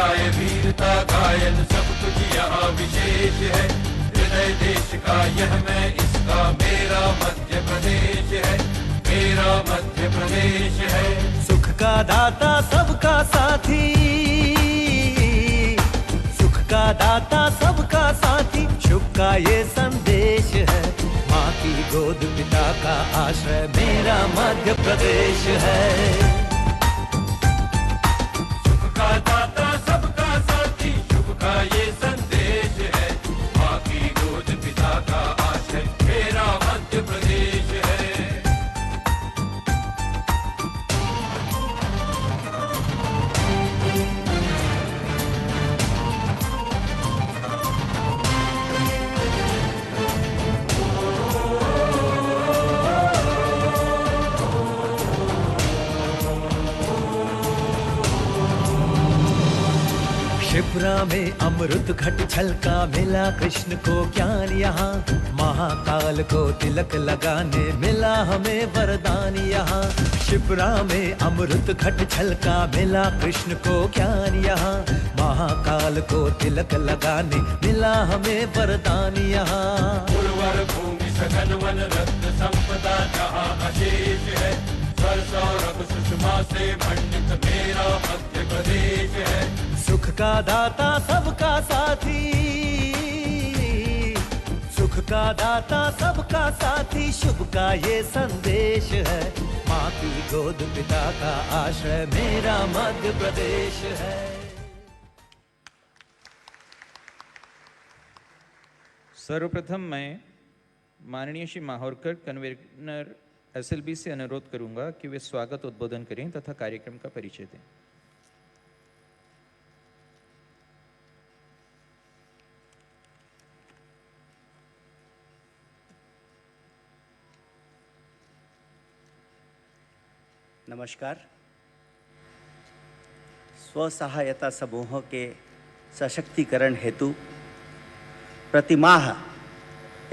न्याय वीरता गायन सब कुछ यहाँ विशेष है। हृदय देश का यह मैं, इसका मेरा मध्य प्रदेश है, मेरा मध्य प्रदेश है। सुख का दाता सबका साथी, सुख का दाता सबका साथी, शुभ का ये संदेश है। माँ की गोद पिता का आश्रय, मेरा मध्य प्रदेश है। सुख का दाता सबका साथी, शुभ का ये संदेश है। माँ की गोद पिता का आश्रय, मेरा मध्य प्रदेश है। शिप्रा में अमृत घट छलका, मिला कृष्ण को ज्ञान यहाँ। महाकाल को तिलक लगाने मिला हमें वरदान यहाँ। शिप्रा में अमृत घट छलका, मिला कृष्ण को ज्ञान यहाँ। महाकाल को तिलक लगाने मिला हमें वरदान यहाँ। उर्वर भूमि सघन वन रत्न संपदा जहाँ अशेष है। स्वर सौरभ सुषमा से मंडित मेरा मध्य प्रदेश है। सुख का दाता सबका साथी, सुख का दाता सबका साथी, शुभ का ये संदेश है। माँ की गोद पिता का आश्रय, मेरा मध्य प्रदेश है। सर्वप्रथम मैं माननीय श्री माहौरकर कन्वीनर एसएलबी से अनुरोध करूंगा कि वे स्वागत उद्बोधन करें तथा कार्यक्रम का परिचय दें। नमस्कार। स्व सहायता समूहों के सशक्तिकरण हेतु प्रतिमाह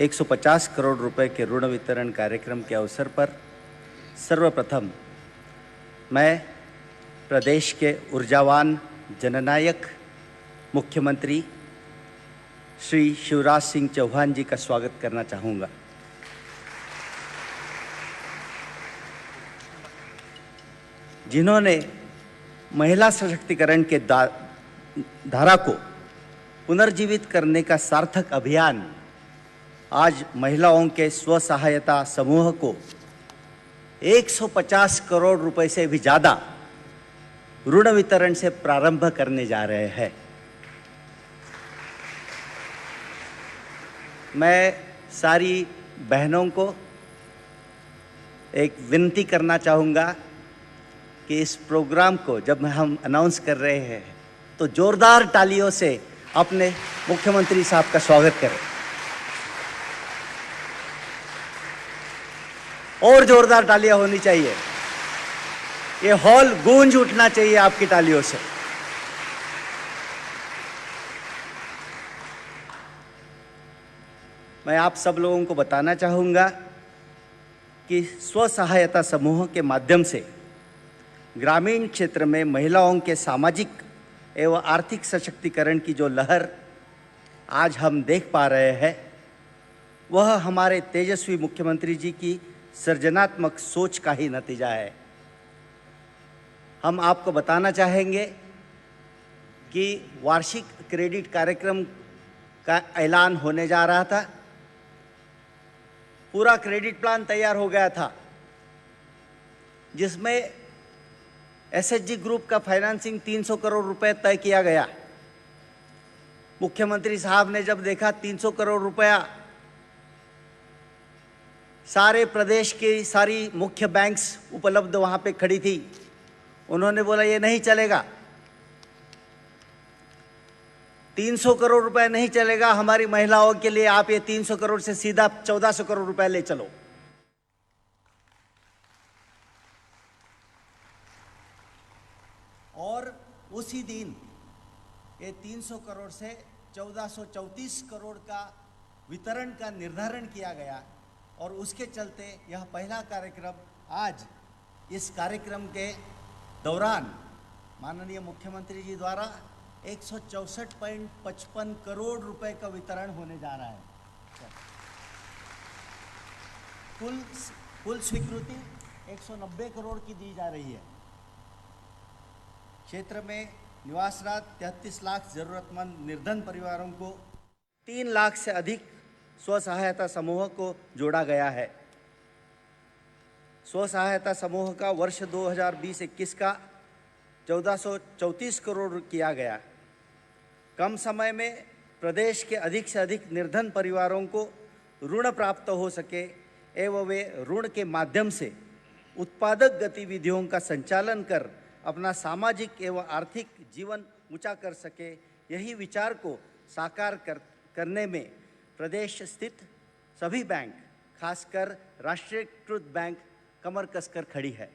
150 करोड़ रुपए के ऋण वितरण कार्यक्रम के अवसर पर सर्वप्रथम मैं प्रदेश के ऊर्जावान जननायक मुख्यमंत्री श्री शिवराज सिंह चौहान जी का स्वागत करना चाहूँगा। जिन्होंने महिला सशक्तिकरण के धारा को पुनर्जीवित करने का सार्थक अभियान आज महिलाओं के स्व सहायता समूह को 150 करोड़ रुपए से भी ज़्यादा ऋण वितरण से प्रारंभ करने जा रहे हैं। मैं सारी बहनों को एक विनती करना चाहूँगा कि इस प्रोग्राम को जब हम अनाउंस कर रहे हैं तो जोरदार तालियों से अपने मुख्यमंत्री साहब का स्वागत करें और जोरदार तालियां होनी चाहिए। ये हॉल गूंज उठना चाहिए आपकी तालियों से। मैं आप सब लोगों को बताना चाहूँगा कि स्व सहायता समूह के माध्यम से ग्रामीण क्षेत्र में महिलाओं के सामाजिक एवं आर्थिक सशक्तिकरण की जो लहर आज हम देख पा रहे हैं, वह हमारे तेजस्वी मुख्यमंत्री जी की सृजनात्मक सोच का ही नतीजा है। हम आपको बताना चाहेंगे कि वार्षिक क्रेडिट कार्यक्रम का ऐलान होने जा रहा था। पूरा क्रेडिट प्लान तैयार हो गया था, जिसमें एसएचजी ग्रुप का फाइनेंसिंग 300 करोड़ रुपए तय किया गया। मुख्यमंत्री साहब ने जब देखा 300 करोड़ रुपया सारे प्रदेश की सारी मुख्य बैंक्स उपलब्ध वहाँ पे खड़ी थी, उन्होंने बोला ये नहीं चलेगा, 300 करोड़ रुपए नहीं चलेगा हमारी महिलाओं के लिए, आप ये 300 करोड़ से सीधा 1400 करोड़ रुपए ले चलो। और उसी दिन ये 300 करोड़ से 1434 करोड़ का वितरण का निर्धारण किया गया और उसके चलते यह पहला कार्यक्रम आज इस कार्यक्रम के दौरान माननीय मुख्यमंत्री जी द्वारा 164.55 करोड़ रुपए का वितरण होने जा रहा है। कुल स्वीकृति 190 करोड़ की दी जा रही है। क्षेत्र में निवासरत 33 लाख जरूरतमंद निर्धन परिवारों को 3 लाख से अधिक स्व सहायता समूह को जोड़ा गया है। स्व सहायता समूह का वर्ष 2020-21 का 1434 करोड़ किया गया। कम समय में प्रदेश के अधिक से अधिक निर्धन परिवारों को ऋण प्राप्त हो सके एवं वे ऋण के माध्यम से उत्पादक गतिविधियों का संचालन कर अपना सामाजिक एवं आर्थिक जीवन ऊंचा कर सके, यही विचार को साकार करने में प्रदेश स्थित सभी बैंक, खासकर राष्ट्रीयकृत बैंक कमर कसकर खड़ी है।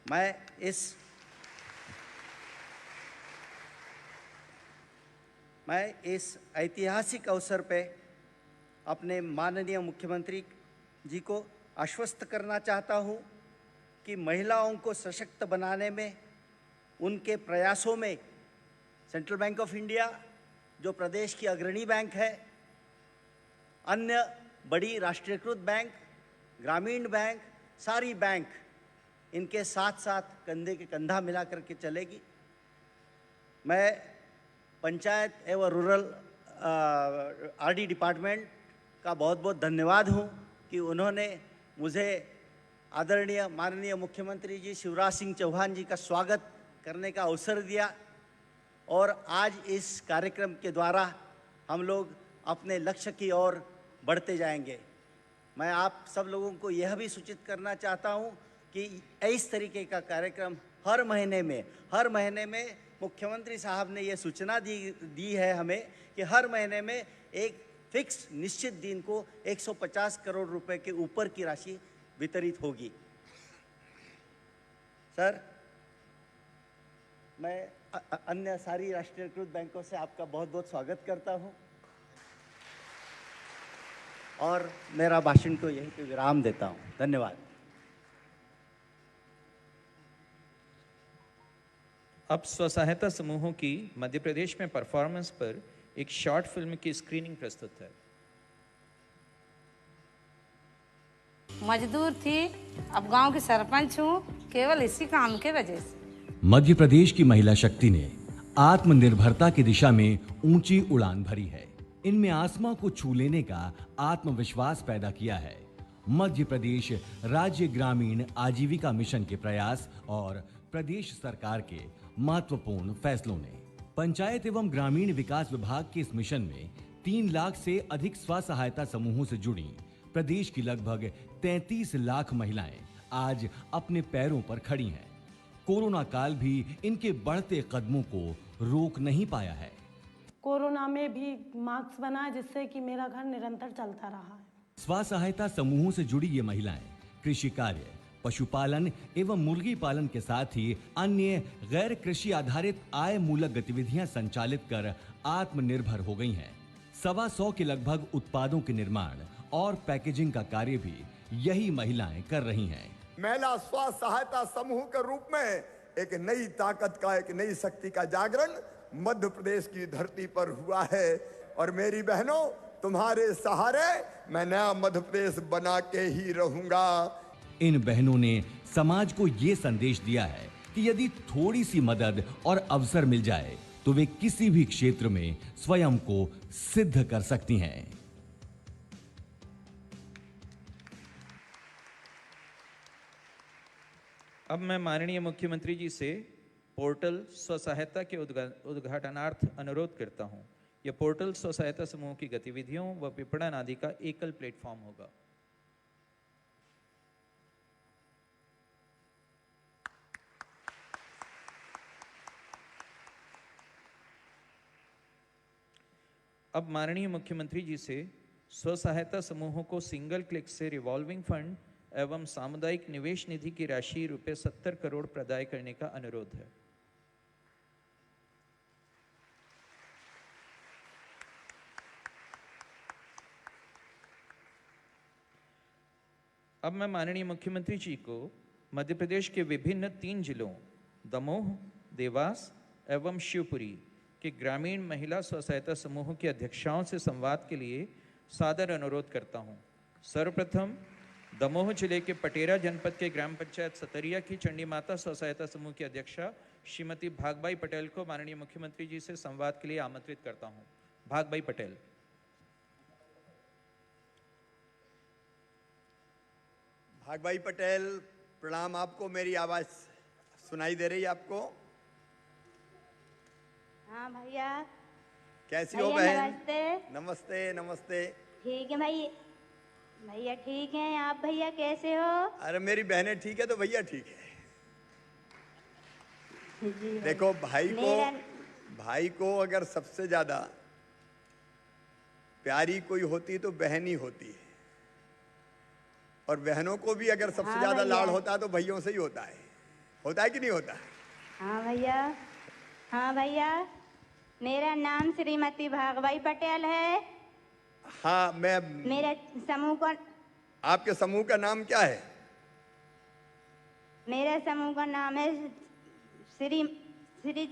मैं इस ऐतिहासिक अवसर पे अपने माननीय मुख्यमंत्री जी को आश्वस्त करना चाहता हूँ कि महिलाओं को सशक्त बनाने में उनके प्रयासों में सेंट्रल बैंक ऑफ इंडिया, जो प्रदेश की अग्रणी बैंक है, अन्य बड़ी राष्ट्रीयकृत बैंक, ग्रामीण बैंक, सारी बैंक इनके साथ साथ कंधे के कंधा मिला करके चलेगी। मैं पंचायत एवं रूरल आरडी डिपार्टमेंट का बहुत बहुत धन्यवाद हूँ कि उन्होंने मुझे आदरणीय माननीय मुख्यमंत्री जी शिवराज सिंह चौहान जी का स्वागत करने का अवसर दिया और आज इस कार्यक्रम के द्वारा हम लोग अपने लक्ष्य की ओर बढ़ते जाएंगे। मैं आप सब लोगों को यह भी सूचित करना चाहता हूं कि इस तरीके का कार्यक्रम हर महीने में मुख्यमंत्री साहब ने यह सूचना दी है हमें कि हर महीने में एक फिक्स निश्चित दिन को 150 करोड़ रुपए के ऊपर की राशि वितरित होगी। सर, मैं अन्य सारी राष्ट्रीयकृत बैंकों से आपका बहुत बहुत स्वागत करता हूं और मेरा भाषण को यहीं पे विराम देता हूं। धन्यवाद। अब स्वसहायता समूहों की मध्य प्रदेश में परफॉर्मेंस पर एक शॉर्ट फिल्म की स्क्रीनिंग प्रस्तुत है। मजदूर थी, अब गांव की सरपंच हूँ, केवल इसी काम के वजह से। मध्य प्रदेश की महिला शक्ति ने आत्मनिर्भरता की दिशा में ऊंची उड़ान भरी है। इनमें आसमां को छू लेने का आत्मविश्वास पैदा किया है। मध्य प्रदेश राज्य ग्रामीण आजीविका मिशन के प्रयास और प्रदेश सरकार के महत्वपूर्ण फैसलों ने पंचायत एवं ग्रामीण विकास विभाग के इस मिशन में 3 लाख से अधिक स्व सहायता समूहों से जुड़ी प्रदेश की लगभग 33 लाख महिलाएं आज अपने पैरों पर खड़ी हैं। कोरोना काल भी इनके बढ़ते कदमों को रोक नहीं पाया है। कोरोना में भी मास्क बना जिससे कि मेरा घर निरंतर चलता रहा है। स्व सहायता समूहों से जुड़ी ये महिलाएं कृषि कार्य, पशुपालन एवं मुर्गी पालन के साथ ही अन्य गैर कृषि आधारित आय मूलक गतिविधियां संचालित कर आत्मनिर्भर हो गई हैं। 125 के लगभग उत्पादों के निर्माण और पैकेजिंग का कार्य भी यही महिलाएं कर रही हैं। महिला स्व सहायता समूह के रूप में एक नई ताकत का, एक नई शक्ति का जागरण मध्य प्रदेश की धरती पर हुआ है और मेरी बहनों, तुम्हारे सहारे मैं नया मध्य प्रदेश बना के ही रहूंगा। इन बहनों ने समाज को ये संदेश दिया है कि यदि थोड़ी सी मदद और अवसर मिल जाए तो वे किसी भी क्षेत्र में स्वयं को सिद्ध कर सकती हैं। अब मैं माननीय मुख्यमंत्री जी से पोर्टल स्व सहायता के उद्घाटनार्थ अनुरोध करता हूं। यह पोर्टल स्व सहायता समूह की गतिविधियों व विपणन आदि का एकल प्लेटफॉर्म होगा। अब माननीय मुख्यमंत्री जी से स्व सहायता समूहों को सिंगल क्लिक से रिवॉल्विंग फंड एवं सामुदायिक निवेश निधि की राशि रुपये 70 करोड़ प्रदाय करने का अनुरोध है। अब मैं माननीय मुख्यमंत्री जी को मध्य प्रदेश के विभिन्न 3 जिलों दमोह, देवास एवं शिवपुरी के ग्रामीण महिला स्व सहायता समूहों की अध्यक्षाओं से संवाद के लिए सादर अनुरोध करता हूं। सर्वप्रथम दमोह जिले के पटेरा जनपद के ग्राम पंचायत सतरिया की चंडी माता स्व सहायता समूह की अध्यक्षा श्रीमती भागबाई पटेल को माननीय मुख्यमंत्री जी से संवाद के लिए आमंत्रित करता हूं। भागबाई पटेल। भागबाई पटेल, प्रणाम आपको। मेरी आवाज सुनाई दे रही है आपको? हाँ भैया। कैसी हो भैया बहन? नमस्ते। नमस्ते नमस्ते। ठीक है भाई, भैया ठीक हैं आप? भैया कैसे हो? अरे मेरी बहनें ठीक है तो भैया ठीक है। जी देखो मेरा भाई को अगर सबसे ज्यादा प्यारी कोई होती तो बहन ही होती है, और बहनों को भी अगर सबसे हाँ ज्यादा भैया। लाड़ होता है तो भैयों से ही होता है कि नहीं होता? हाँ भैया। हाँ भैया, मेरा नाम श्रीमती भागबाई पटेल है। हाँ, मैं मेरा समूह का आपके समूह का नाम क्या है? मेरा समूह का नाम है श्री श्री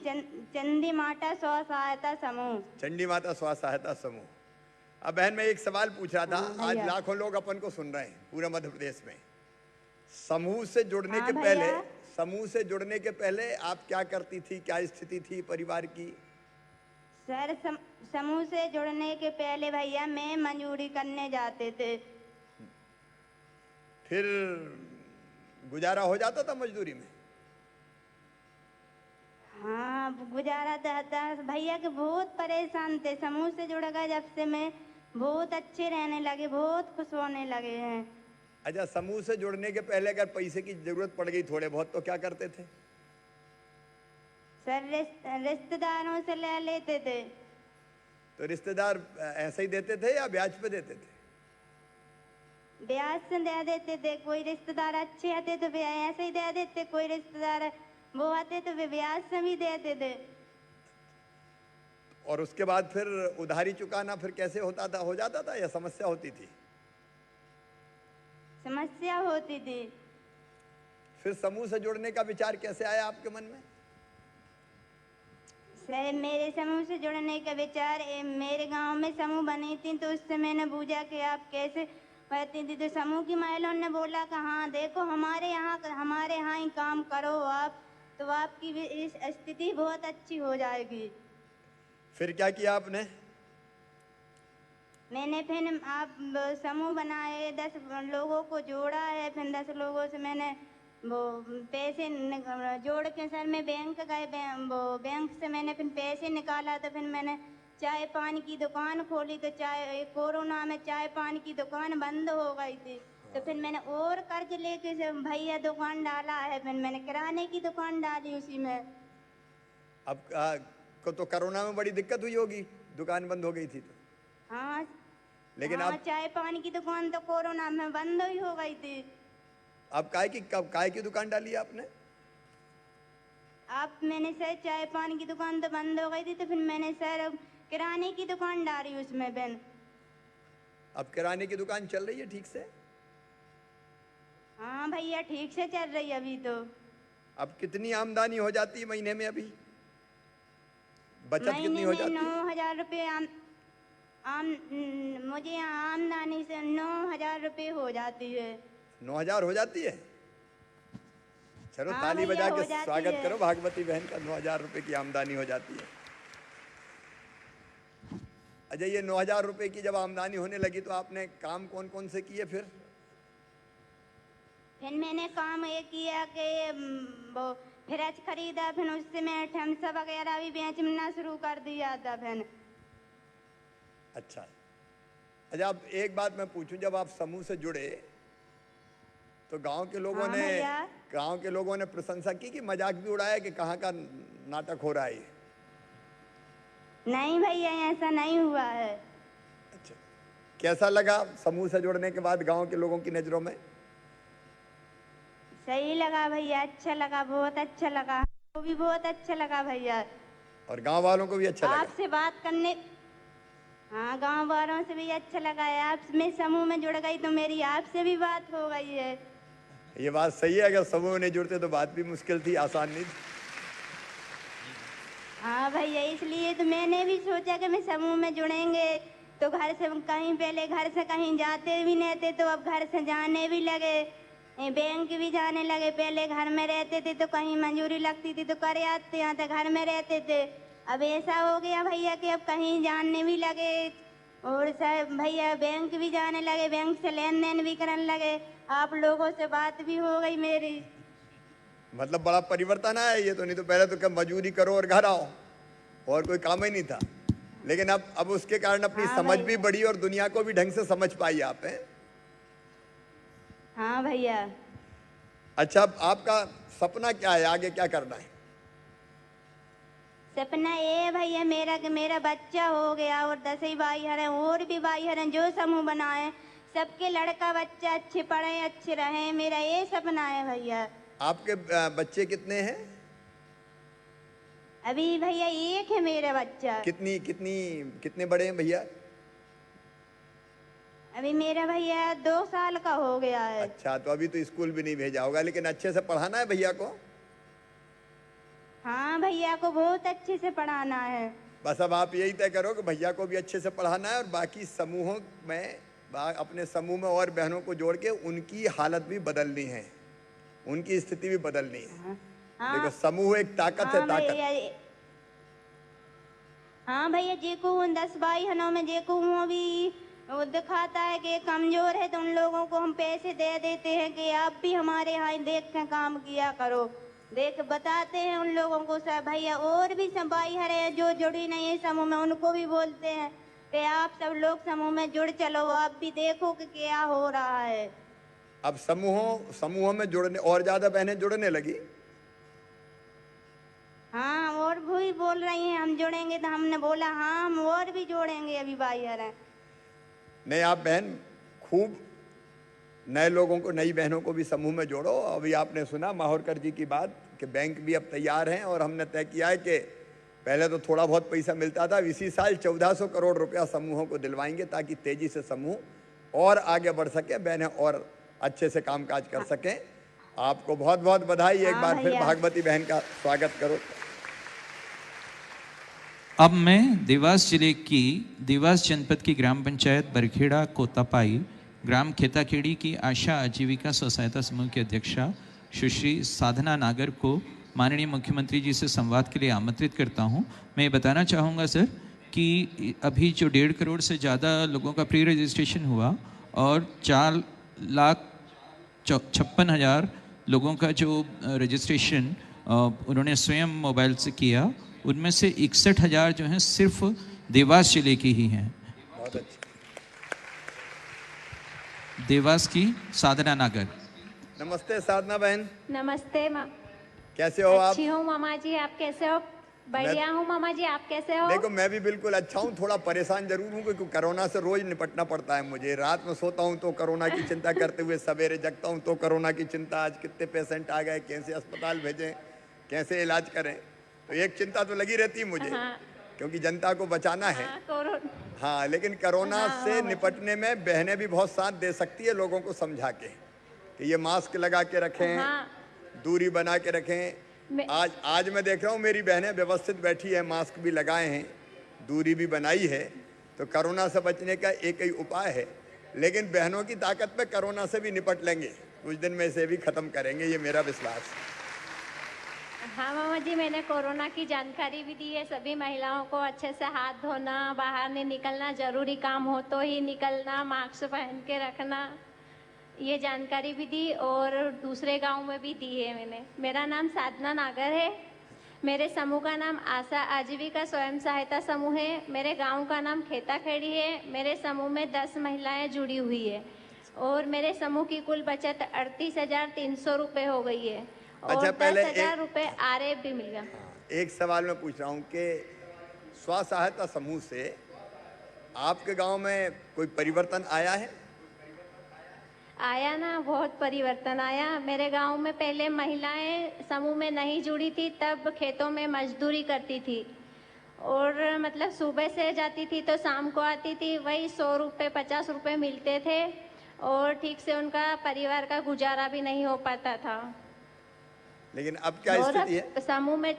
चंडी माता स्व सहायता समूह। चंडी माता स्व सहायता समूह। अब बहन, मैं एक सवाल पूछ रहा था। हाँ आज भैया। लाखों लोग अपन को सुन रहे हैं पूरे मध्य प्रदेश में। समूह से जुड़ने हाँ के भैया। पहले समूह से जुड़ने के पहले आप क्या करती थी? क्या स्थिति थी परिवार की? सर समूह से जुड़ने के पहले भैया मैं मजदूरी करने जाते थे। फिर गुजारा हो जाता था मजदूरी में? हाँ गुजारा था भैया के बहुत परेशान थे। समूह से जुड़ गए जब से मैं बहुत अच्छे रहने लगे, बहुत खुश होने लगे हैं। अच्छा, समूह से जुड़ने के पहले अगर पैसे की जरूरत पड़ गई थोड़े बहुत तो क्या करते थे? सर रिश्तेदारों से ले लेते थे। तो रिश्तेदार ऐसे ही देते थे या ब्याज पे देते थे? ब्याज से दे देते थे। कोई रिश्तेदार अच्छे आते तो ऐसे ही दे देते, कोई रिश्तेदार वो आते तो वे ब्याज से भी देते थे। और उसके बाद फिर उधारी चुकाना फिर कैसे होता था? हो जाता था या समस्या होती थी? समस्या होती थी। फिर समूह से जुड़ने का विचार कैसे आया आपके मन में? सर मेरे समूह से जुड़ने का विचार मेरे गांव में समूह बनी थी तो उससे मैंने पूछा कि आप कैसे कहती थी, तो समूह की महिलाओं ने बोला कि हाँ देखो हमारे यहाँ ही काम करो आप, तो आपकी भी इस स्थिति बहुत अच्छी हो जाएगी। फिर क्या किया आपने? मैंने फिर आप समूह बनाए, 10 लोगों को जोड़ा है। फिर 10 लोगों से मैंने वो पैसे जोड़ के सर मैं बैंक गए, वो बैंक से मैंने फिर पैसे निकाला। तो फिर मैंने चाय पानी की दुकान खोली। तो कोरोना में चाय पानी की दुकान बंद हो गई थी, तो फिर मैंने और कर्ज लेके से भैया दुकान डाला है। फिर मैंने किराने की दुकान डाली उसी में। अब को तो कोरोना में बड़ी दिक्कत हुई होगी, दुकान बंद हो गई थी तो। हाँ लेकिन हाँ, आप चाय पानी की दुकान तो कोरोना में बंद ही हो गई थी। अब काय की दुकान डाली आपने? मैंने सर चाय पानी की दुकान तो बंद हो गई थी, तो फिर मैंने सर किराने की दुकान डाली उसमें। फिर अब किराने की दुकान चल रही है ठीक से? हाँ भैया ठीक से चल रही है अभी तो। अब कितनी आमदनी हो जाती है महीने में? अभी बचत कितनी महीने हो में जाती है? 9,000 रुपये मुझे आमदनी से 9,000 रुपये हो जाती है। 9,000 हो जाती है? चलो हाँ ताली भैया, बजा हो के जाती स्वागत है। करो भागवती बहन का। 9,000 रुपए की आमदनी हो जाती है। अच्छा, ये 9,000 रुपए की जब आमदनी होने लगी तो आपने काम कौन कौन से किए फिर? फिर मैंने काम ये किया कि वो फ्रिज खरीदा। फिर उससे मैं ठमसा वगैरह भी बेचना शुरू कर दिया था। फिर अच्छा, अब एक बात मैं पूछूं, जब आप समूह से जुड़े तो गांव के लोगों ने प्रशंसा की कि मजाक भी उड़ाया कि कहाँ का नाटक हो रहा है ये? नहीं भैया ऐसा नहीं हुआ है। अच्छा, कैसा लगा समूह से जुड़ने के बाद गांव के लोगों की नजरों में? सही लगा भैया, अच्छा लगा, बहुत अच्छा लगा। वो भी बहुत अच्छा लगा भैया। और गांव वालों को भी अच्छा लगा? आपसे बात करने, हाँ गांव वालों से भी अच्छा लगा है। आप मैं समूह में जुड़ गई तो मेरी आपसे भी बात हो गई है। ये बात सही है, अगर समूह नहीं जुड़ते तो बात भी मुश्किल थी, आसान नहीं थी। हाँ भैया, इसलिए तो मैंने भी सोचा कि मैं समूह में जुड़ेंगे तो घर से कहीं, पहले घर से कहीं जाते भी नहीं थे तो अब घर से जाने भी लगे, बैंक भी जाने लगे। पहले घर में रहते थे तो कहीं मंजूरी लगती थी तो कर आते, यहाँ तो घर में रहते थे। अब ऐसा हो गया भैया कि अब कहीं जानने भी लगे और सब भैया बैंक भी जाने लगे, बैंक से लेन देन भी करने लगे, आप लोगों से बात भी हो गई मेरी। मतलब बड़ा परिवर्तन आया ये तो, नहीं तो पहले तो क्या मजदूरी करो और घर आओ और कोई काम ही नहीं था, लेकिन अब उसके कारण अपनी समझ भी बढ़ी और दुनिया को भी ढंग से समझ पाई आप हैं। हाँ भैया। अच्छा, आपका सपना क्या है, आगे क्या करना है? सपना ये है भैया मेरा कि मेरा बच्चा हो गया और 10 ही भाई हरे और भी भाई हरे जो समूह बनाए, सबके लड़का बच्चा अच्छे पढ़े अच्छे रहे, मेरा ये सपना है भैया। आपके बच्चे कितने हैं? अभी भैया एक है मेरा बच्चा। कितने बड़े हैं भैया? अभी मेरा भैया 2 साल का हो गया है। अच्छा, तो अभी तो स्कूल भी नहीं भेजा होगा, लेकिन अच्छे से पढ़ाना है भैया को। हाँ भैया को बहुत अच्छे से पढ़ाना है। बस अब आप यही तय करो कि भैया को भी अच्छे से पढ़ाना है और बाकी समूहों में, अपने समूह में और बहनों को जोड़ के उनकी हालत भी बदलनी है, उनकी स्थिति भी बदलनी है। हाँ, देखो समूह एक ताकत है, ताकत। हाँ भैया, जेको 10 भाई हनों में जेको वो भी वो दिखाता है कि कमजोर है तो उन लोगों को हम पैसे दे देते हैं कि आप भी हमारे यहाँ देख के काम किया करो, देख बताते हैं उन लोगों को सब भैया। और भी सब भाई हरे जो जुड़ी नहीं है समूह में, उनको भी बोलते हैं कि आप सब लोग समूह में जुड़ चलो, आप भी देखो कि क्या हो रहा है। अब समूहों में जुड़ने और ज्यादा बहनें जुड़ने लगी। हाँ, और भी बोल रही हैं हम जुड़ेंगे, तो हमने बोला हाँ हम और भी जोड़ेंगे अभी भाई हरे। नहीं, आप बहन खूब नए लोगों को, नई बहनों को भी समूह में जोड़ो। अभी आपने सुना माहौरकर जी की बात कि बैंक भी अब तैयार हैं और हमने तय किया है कि पहले तो थोड़ा बहुत पैसा मिलता था, इसी साल 1400 करोड़ रुपया समूहों को दिलवाएंगे ताकि तेजी से समूह और आगे बढ़ सके, बहनें और अच्छे से कामकाज कर सकें। आपको बहुत बहुत बधाई। एक बार फिर भागवती बहन का स्वागत करो। अब मैं देवास जिले की देवास जनपद की ग्राम पंचायत बरखेड़ा कोतापाई ग्राम खेताखेड़ी की आशा आजीविका स्व सहायता समूह की अध्यक्षा सुश्री साधना नागर को माननीय मुख्यमंत्री जी से संवाद के लिए आमंत्रित करता हूं। मैं बताना चाहूँगा सर कि अभी जो 1.5 करोड़ से ज़्यादा लोगों का प्री रजिस्ट्रेशन हुआ और 4,56,000 लोगों का जो रजिस्ट्रेशन उन्होंने स्वयं मोबाइल से किया, उनमें से 61,000 जो हैं सिर्फ देवास जिले की ही हैं। बहुत अच्छा। देवास की साधना नागर। नमस्ते साधना बहन। नमस्ते माँ। कैसे हो आप? अच्छी हूँ मामा जी, आप कैसे हो? बढ़िया हूँ मामा जी, आप कैसे हो? देखो मैं भी बिल्कुल अच्छा हूँ, थोड़ा परेशान जरूर हूँ क्योंकि कोरोना से रोज निपटना पड़ता है मुझे। रात में सोता हूँ तो कोरोना की चिंता करते हुए, सवेरे जगता हूँ तो कोरोना की चिंता, आज कितने पेशेंट आ गए, कैसे अस्पताल भेजें, कैसे इलाज करें, तो एक चिंता तो लगी रहती है मुझे। हाँ। क्योंकि जनता को बचाना है। हाँ, लेकिन कोरोना से निपटने में बहनें भी बहुत साथ दे सकती है, लोगों को समझा के कि ये मास्क लगा के रखें, दूरी बना के रखें। आज मैं देख रहा हूँ मेरी बहनें व्यवस्थित बैठी है, मास्क भी लगाए हैं, दूरी भी बनाई है, तो कोरोना से बचने का एक ही उपाय है। लेकिन बहनों की ताकत पे कोरोना से भी निपट लेंगे, कुछ दिन में इसे भी खत्म करेंगे, ये मेरा विश्वास है। हाँ मामा जी, मैंने कोरोना की जानकारी भी दी है सभी महिलाओं को, अच्छे से हाथ धोना, बाहर नहीं निकलना, जरूरी काम हो तो ही निकलना, मास्क पहन के रखना, ये जानकारी भी दी और दूसरे गांव में भी दी है मैंने। मेरा नाम साधना नागर है, मेरे समूह का नाम आशा आजीविका स्वयं सहायता समूह है, मेरे गांव का नाम खेताखेड़ी है। मेरे समूह में 10 महिलाएं जुड़ी हुई है और मेरे समूह की कुल बचत 38,300 रुपये हो गई है। अच्छा, और पहले 10,000 रुपये आरएफ भी मिल गया। एक सवाल मैं पूछ रहा हूँ कि स्व सहायता समूह से आपके गांव में कोई परिवर्तन आया है? आया ना, बहुत परिवर्तन आया। मेरे गांव में पहले महिलाएं समूह में नहीं जुड़ी थी, तब खेतों में मजदूरी करती थी और मतलब सुबह से जाती थी तो शाम को आती थी, वही 100 रुपये 50 रुपये मिलते थे और ठीक से उनका परिवार का गुजारा भी नहीं हो पाता था। लेकिन अब क्या स्थिति है? समूह में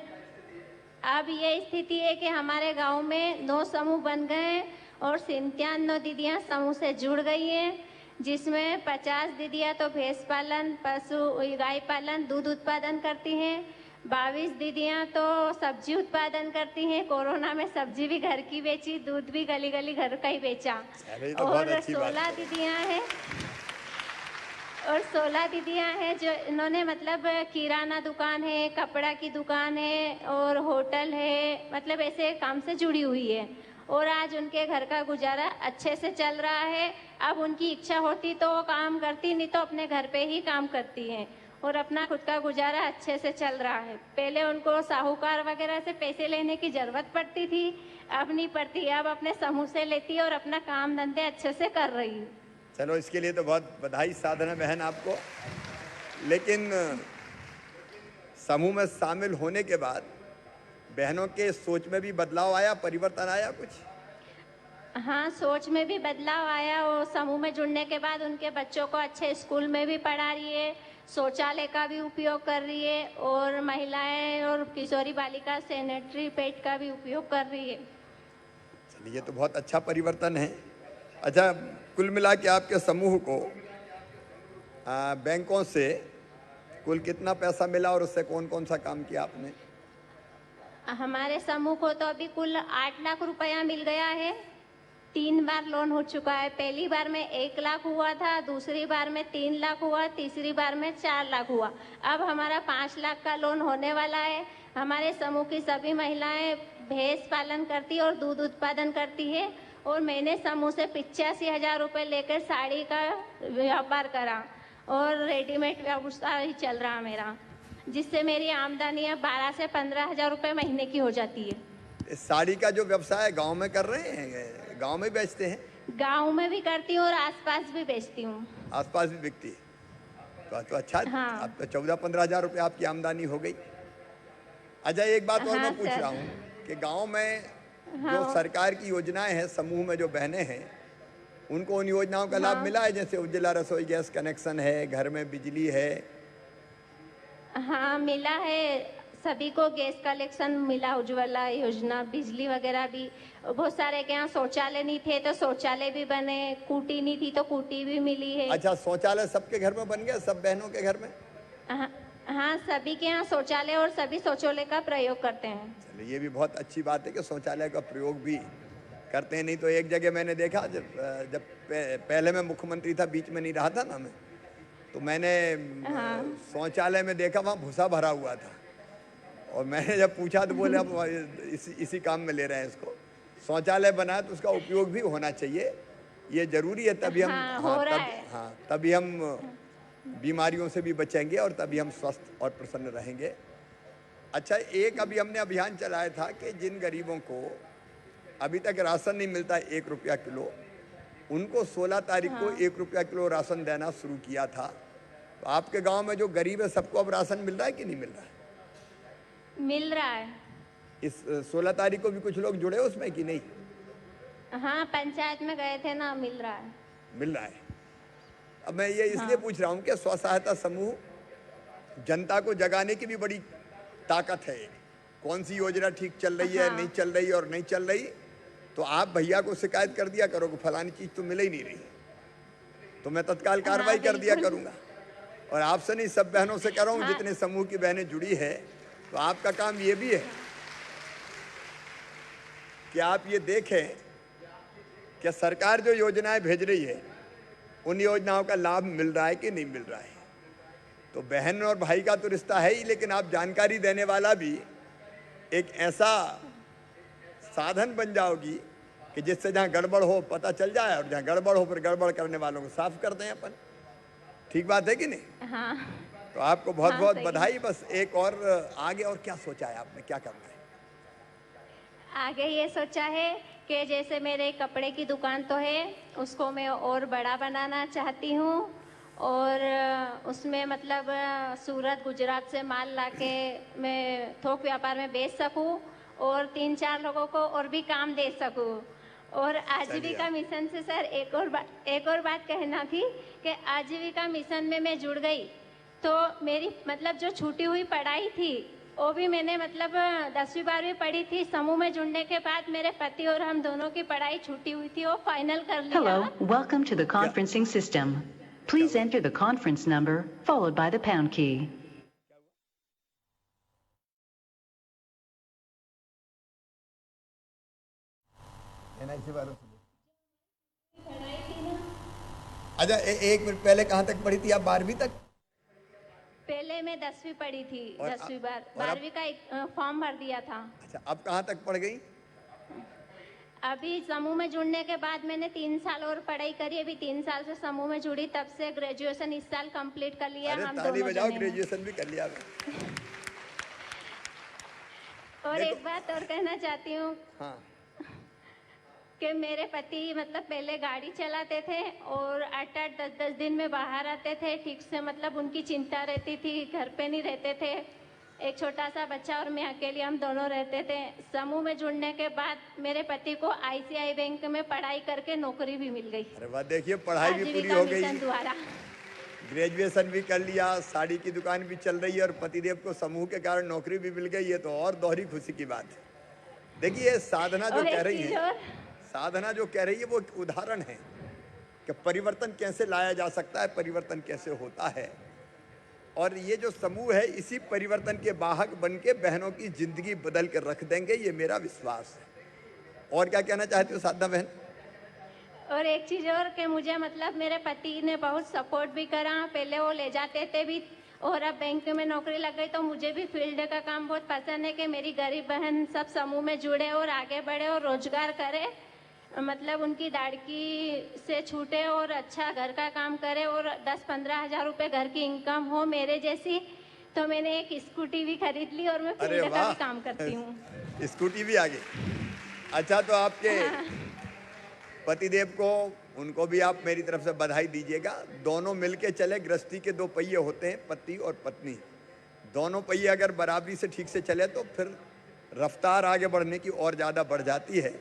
अब ये स्थिति है कि हमारे गांव में 9 समूह बन गए हैं और 97 दीदियां समूह से जुड़ गई हैं, जिसमें 50 दीदियां तो भैंस पालन, पशु गाय पालन, दूध उत्पादन करती हैं। 22 दीदियां तो सब्जी उत्पादन करती हैं। कोरोना में सब्जी भी घर की बेची, दूध भी गली गली घर का ही बेचा। और 16 दीदियां हैं जो इन्होंने मतलब किराना दुकान है, कपड़ा की दुकान है और होटल है, मतलब ऐसे काम से जुड़ी हुई है और आज उनके घर का गुजारा अच्छे से चल रहा है। अब उनकी इच्छा होती तो वो काम करती, नहीं तो अपने घर पे ही काम करती हैं और अपना खुद का गुजारा अच्छे से चल रहा है। पहले उनको साहूकार वगैरह से पैसे लेने की जरूरत पड़ती थी, अब नहीं पड़ती। अब अपने समूह से लेती है और अपना काम धंधे अच्छे से कर रही है। चलो, इसके लिए तो बहुत बधाई साधना बहन आपको। लेकिन समूह में शामिल होने के बाद बहनों के सोच में भी बदलाव आया, परिवर्तन आया कुछ? हाँ, सोच में भी बदलाव आया। वो समूह में जुड़ने के बाद उनके बच्चों को अच्छे स्कूल में भी पढ़ा रही है, शौचालय का भी उपयोग कर रही है और महिलाएं और किशोरी बालिका सैनिटरी पैड का भी उपयोग कर रही है। चलिए, ये तो बहुत अच्छा परिवर्तन है। अच्छा, कुल मिला के आपके समूह को बैंकों से कुल कितना पैसा मिला और उससे कौन कौन सा काम किया आपने? हमारे समूह को तो अभी कुल 8 लाख रुपया मिल गया है। 3 बार लोन हो चुका है। पहली बार में 1 लाख हुआ था, दूसरी बार में 3 लाख हुआ, तीसरी बार में 4 लाख हुआ। अब हमारा 5 लाख का लोन होने वाला है। हमारे समूह की सभी महिलाएं भैंस पालन करती और दूध उत्पादन करती है और मैंने समूह से 85,000 रुपये लेकर साड़ी का व्यापार करा और रेडीमेड व्यवसाय ही चल रहा मेरा, जिससे मेरी आमदनी अब 12 से 15,000 रुपये महीने की हो जाती है। इस साड़ी का जो व्यवसाय गांव में कर रहे हैं, गांव में बेचते हैं? गांव में भी करती हूँ और आसपास भी बेचती हूँ। आसपास भी बिकती है तो अच्छा। हाँ। अब तो 14-15 हजार रुपये आपकी आमदनी हो गई। अच्छा, एक बात और मैं पूछ रहा हूँ कि गांव में जो सरकार की योजनाएं हैं, समूह में जो बहनें हैं, उनको उन योजनाओं का लाभ मिला है? जैसे उज्ज्वला रसोई गैस कनेक्शन है, घर में बिजली है। हाँ, मिला है। सभी को गैस कलेक्शन मिला, उज्ज्वला योजना, बिजली वगैरह भी। बहुत सारे के यहाँ शौचालय नहीं थे तो शौचालय भी बने, कूटी नहीं थी तो कूटी भी मिली है। अच्छा, शौचालय सबके घर में बन गया, सब बहनों के घर में? हाँ, सभी के यहाँ शौचालय और सभी शौचालय का प्रयोग करते हैं। चलिए, ये भी बहुत अच्छी बात है कि शौचालय का प्रयोग भी करते हैं। नहीं तो एक जगह मैंने देखा, जब पहले मैं मुख्यमंत्री था, बीच में नहीं रहा था ना मैं, तो मैंने शौचालय में देखा वहाँ भूसा भरा हुआ था और मैंने जब पूछा तो बोले अब इसी काम में ले रहे हैं इसको। शौचालय बनाया तो उसका उपयोग भी होना चाहिए, ये जरूरी है। तभी हम तभी हम बीमारियों से भी बचेंगे और तभी हम स्वस्थ और प्रसन्न रहेंगे। अच्छा, एक अभी हमने अभियान चलाया था कि जिन गरीबों को अभी तक राशन नहीं मिलता 1 रुपया किलो, उनको 16 तारीख को 1 रुपया किलो राशन देना शुरू किया था। तो आपके गांव में जो गरीब है सबको अब राशन मिल रहा है कि नहीं मिल रहा है? मिल रहा है। इस 16 तारीख को भी कुछ लोग जुड़े उसमें कि नहीं? हाँ, पंचायत में गए थे ना, मिल रहा है। मिल रहा है। अब मैं ये इसलिए पूछ रहा हूँ कि स्व सहायता समूह जनता को जगाने की भी बड़ी ताकत है। कौन सी योजना ठीक चल रही है, नहीं चल रही और नहीं चल रही, तो आप भैया को शिकायत कर दिया करो कि फलानी चीज़ तो मिल ही नहीं रही, तो मैं तत्काल कार्रवाई कर दिया करूँगा। और आपसे नहीं, सब बहनों से कर रहा हूँ, जितने समूह की बहनें जुड़ी है। तो आपका काम ये भी है कि आप ये देखें कि सरकार जो योजनाएं भेज रही है उन योजनाओं का लाभ मिल रहा है कि नहीं मिल रहा है। तो बहन और भाई का तो रिश्ता है ही, लेकिन आप जानकारी देने वाला भी एक ऐसा साधन बन जाओगी कि जिससे जहाँ गड़बड़ हो पता चल जाए और जहाँ गड़बड़ हो फिर गड़बड़ करने वालों को साफ कर दें अपन। ठीक बात है कि नहीं? हाँ। तो आपको बहुत बहुत बधाई। बस एक और आगे और क्या सोचा है आपने, क्या करना है? आगे ये सोचा है कि जैसे मेरे कपड़े की दुकान तो है, उसको मैं और बड़ा बनाना चाहती हूँ और उसमें मतलब सूरत गुजरात से माल लाके मैं थोक व्यापार में बेच सकूँ और 3-4 लोगों को और भी काम दे सकूँ। और आजीविका मिशन से सर एक और बात कहना थी कि आजीविका मिशन में मैं जुड़ गई तो मेरी मतलब जो छूटी हुई पढ़ाई थी वो भी मैंने मतलब 10वीं 12वीं पढ़ी थी। समूह में जुड़ने के बाद मेरे पति और हम दोनों की पढ़ाई छूटी हुई थी, वो फाइनल कर लिया। Hello, welcome to the conferencing system. Please enter the conference number followed by the pound key. NIC वालों से अच्छा एक मिनट पहले कहाँ तक पढ़ी थी आप? 12वीं तक? पहले मैं 10वीं पढ़ी थी, 10वीं 12वीं का एक फॉर्म भर दिया था। अच्छा अब कहाँ तक पढ़ गई? अभी समूह में जुड़ने के बाद मैंने 3 साल और पढ़ाई करी। अभी 3 साल से समूह में जुड़ी, तब से ग्रेजुएशन इस साल कंप्लीट कर लिया। अरे हम ताली दोनों बजाओ, जने ग्रेजुएशन भी कर लिया। और एक बात और कहना चाहती हूँ हाँ कि मेरे पति मतलब पहले गाड़ी चलाते थे और 8-8 10-10 दिन में बाहर आते थे। ठीक से मतलब उनकी चिंता रहती थी, घर पे नहीं रहते थे। एक छोटा सा बच्चा और मैं अकेले, हम दोनों रहते थे। समूह में जुड़ने के बाद मेरे पति को ICICI बैंक में पढ़ाई करके नौकरी भी मिल गई। अरे वाह, देखिए पढ़ाई भी पूरी हो गई, ग्रेजुएशन भी कर लिया, साड़ी की दुकान भी चल रही है और पतिदेव को समूह के कारण नौकरी भी मिल गई है, तो और दोहरी खुशी की बात है। देखिए साधना जो कह रही है, साधना जो कह रही है वो एक उदाहरण है कि परिवर्तन कैसे लाया जा सकता है, परिवर्तन कैसे होता है। और ये जो समूह है इसी परिवर्तन के वाहक बन के बहनों की जिंदगी बदल कर रख देंगे, ये मेरा विश्वास है। और क्या कहना चाहती हो साधना बहन? और एक चीज और कि मुझे मतलब मेरे पति ने बहुत सपोर्ट भी करा। पहले वो ले जाते थे भी, और अब बैंक में नौकरी लग गई तो मुझे भी फील्ड का काम बहुत पसंद है कि मेरी गरीब बहन सब समूह में जुड़े और आगे बढ़े और रोजगार करे, मतलब उनकी दाड़की से छूटे और अच्छा घर का काम करे और 10-15 हजार रुपए घर की इनकम हो मेरे जैसी। तो मैंने एक स्कूटी भी खरीद ली और मैं फील्ड का भी काम करती हूँ। स्कूटी भी आ गई। अच्छा तो आपके पतिदेव को, उनको भी आप मेरी तरफ से बधाई दीजिएगा। दोनों मिलके चले, गृहस्थी के 2 पहिए होते हैं, पति और पत्नी। दोनों पहिए अगर बराबरी से ठीक से चले तो फिर रफ्तार आगे बढ़ने की और ज़्यादा बढ़ जाती है,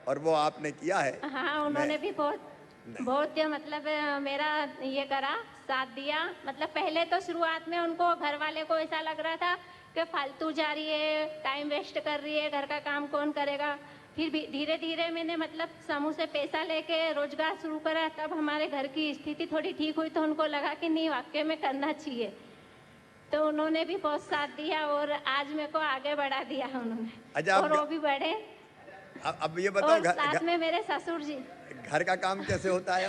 और वो आपने किया है। हाँ, उन्होंने भी बहुत मतलब मेरा ये करा, साथ दिया। मतलब पहले तो शुरुआत में उनको, घर वाले को ऐसा लग रहा था कि फालतू जा रही है, टाइम वेस्ट कर रही है, घर का काम कौन करेगा। फिर भी धीरे धीरे मैंने मतलब समूह से पैसा लेके रोजगार शुरू करा, तब हमारे घर की स्थिति थोड़ी ठीक हुई तो उनको लगा कि नहीं वाकई में करना चाहिए, तो उन्होंने भी बहुत साथ दिया और आज मेरे को आगे बढ़ा दिया उन्होंने। और वो भी बढ़े। अब ये बताओ, साथ में मेरे ससुर जी। घर का काम कैसे होता है?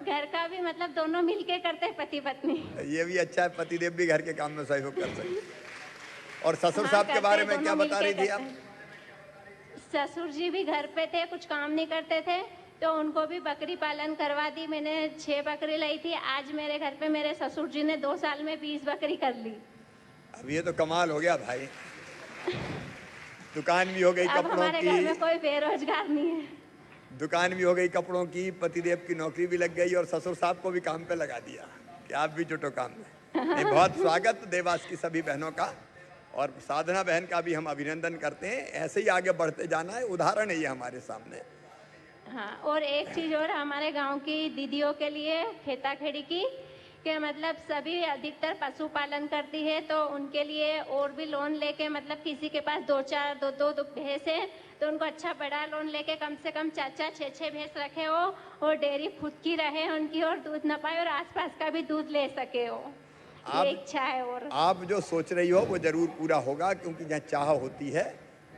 घर का भी मतलब दोनों मिलके करते हैं, पति पत्नी। ये भी अच्छा है, पतिदेव भी घर के काम में सहयोग कर सकते। और ससुर साहब के बारे में क्या बता रही थी आप? ससुर जी भी घर पे थे, कुछ काम नहीं करते थे, तो उनको भी बकरी पालन करवा दी। मैंने 6 बकरी लाई थी। आज मेरे घर पे मेरे ससुर जी ने 2 साल में 20 बकरी कर ली। अब ये तो कमाल हो गया भाई। दुकान भी हो गई कपड़ों हमारे की, घर में कोई बेरोजगार नहीं है। दुकान भी हो गई कपड़ों की, पतिदेव की नौकरी भी लग गई और ससुर साहब को भी काम पे लगा दिया कि आप भी जुटो काम में। नहीं, बहुत स्वागत देवास की सभी बहनों का, और साधना बहन का भी हम अभिनंदन करते हैं। ऐसे ही आगे बढ़ते जाना है, उदाहरण है ये हमारे सामने। हाँ, और एक चीज और हमारे गांव की दीदियों के लिए खेता खेड़ी की, कि मतलब सभी अधिकतर पशुपालन करती है, तो उनके लिए और भी लोन लेके, मतलब किसी के पास 2 भैंस है तो उनको अच्छा बड़ा लोन लेके कम से कम 4-4 6-6 भैंस रखे हो और डेयरी खुद की रहे उनकी, और दूध न पाए और आसपास का भी दूध ले सके हो। ये इच्छा है। और आप जो सोच रही हो वो जरूर पूरा होगा, क्योंकि जहाँ चाह होती है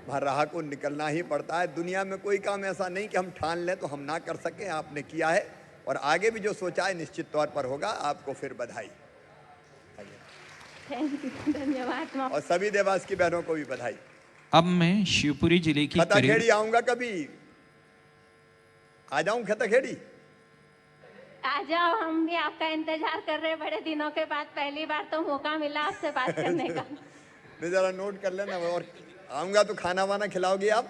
वहाँ राह को निकलना ही पड़ता है। दुनिया में कोई काम ऐसा नहीं कि हम ठान लें तो हम ना कर सकें। आपने किया है और आगे भी जो सोचा है निश्चित तौर पर होगा। आपको फिर बधाई। धन्यवाद। और सभी देवास की बहनों को भी बधाई। अब मैं शिवपुरी जिले की खताखेड़ी आऊंगा, कभी आ जाऊं खताखेड़ी? आ जाओ, हम भी आपका इंतजार कर रहे हैं बड़े दिनों के बाद। पहली बार तो मौका मिला आपसे बात करने का। जरा नोट कर लेना, और आऊंगा तो खाना वाना खिलाओगी आप?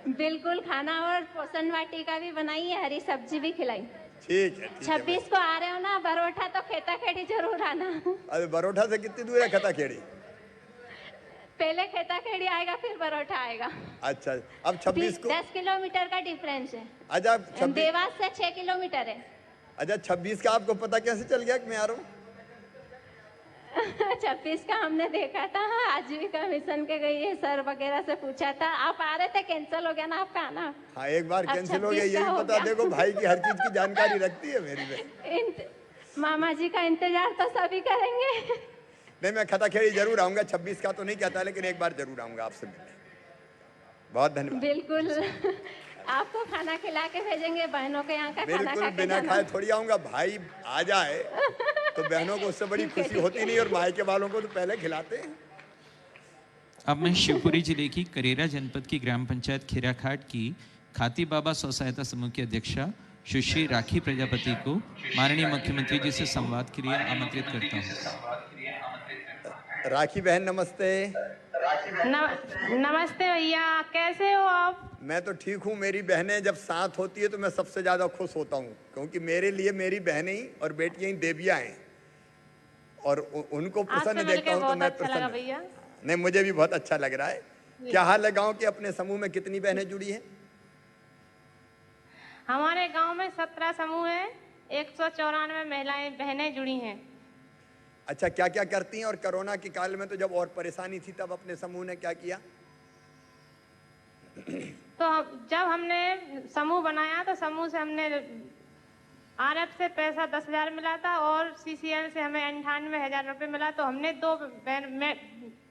बिल्कुल, खाना और पोषण वाटिका भी बनाई है, हरी सब्जी भी खिलाई। ठीक है। 26 को आ रहे हो ना बरोठा, तो खेताखेड़ी जरूर आना। अरे बरोठा से कितनी दूर है खताखेड़ी? पहले खेताखेड़ी आएगा फिर बरोठा आएगा। अच्छा, अब 26 को 10 किलोमीटर का डिफरेंस है। अच्छा, देवास से 6 किलोमीटर है। अच्छा, 26 का आपको पता कैसे चल गया कि मैं आ रहा हूँ? 26 का हमने देखा था, आजीविका मिशन के गई है सर वगैरह से पूछा था, आप आ रहे थे, कैंसिल हो गया ना आपका आना। हाँ, एक बार अब कैंसिल हो गया, 26 ये का भी हो पता। गया। देखो भाई की हर चीज की जानकारी रखती है मेरी बहन। मामा जी का इंतजार तो सभी करेंगे। नहीं, मैं खताखेड़ी जरूर आऊंगा, 26 का तो नहीं कहता, लेकिन एक बार जरूर आऊंगा आपसे मिलने। बहुत धन्यवाद। बिल्कुल, आपको खाना खिला के भेजेंगे, बहनों के यहाँ का खाना बिल्कुल, खा के बिना जाना। खाए थोड़ी आऊंगा। भाई आ जाए तो बहनों को उससे बड़ी खुशी होती नहीं, और मायके वालों को तो पहले खिलाते हैं। अब मैं शिवपुरी जिले की करेरा जनपद की ग्राम पंचायत खीराखाट की खाती बाबा स्व सहायता समूह की अध्यक्षा सुश्री राखी प्रजापति को माननीय मुख्यमंत्री जी से संवाद के लिए आमंत्रित करता हूँ। राखी बहन नमस्ते। नमस्ते भैया, कैसे हो आप? मैं तो ठीक हूँ। मेरी बहनें जब साथ होती है तो मैं सबसे ज्यादा खुश होता हूँ, क्योंकि मेरे लिए मेरी बहनें ही और बेटियां ही देवियां हैं, और उनको प्रसन्न देखता हूँ तो मैं प्रसन्न। भैया, नहीं, मुझे भी बहुत अच्छा लग रहा है। क्या हाल है गांव के? अपने समूह में कितनी बहनें जुड़ी हैं? हमारे गांव में 17 समूह है, 194 महिलाएं बहनें जुड़ी हैं। अच्छा, क्या क्या करती हैं? और कोरोना के काल में तो जब और परेशानी थी, तब अपने समूह ने क्या किया? तो जब हमने समूह बनाया तो समूह से हमने आरएफ से पैसा 10,000 मिला था और सीसीएल से हमें 98,000 रुपये मिला। तो हमने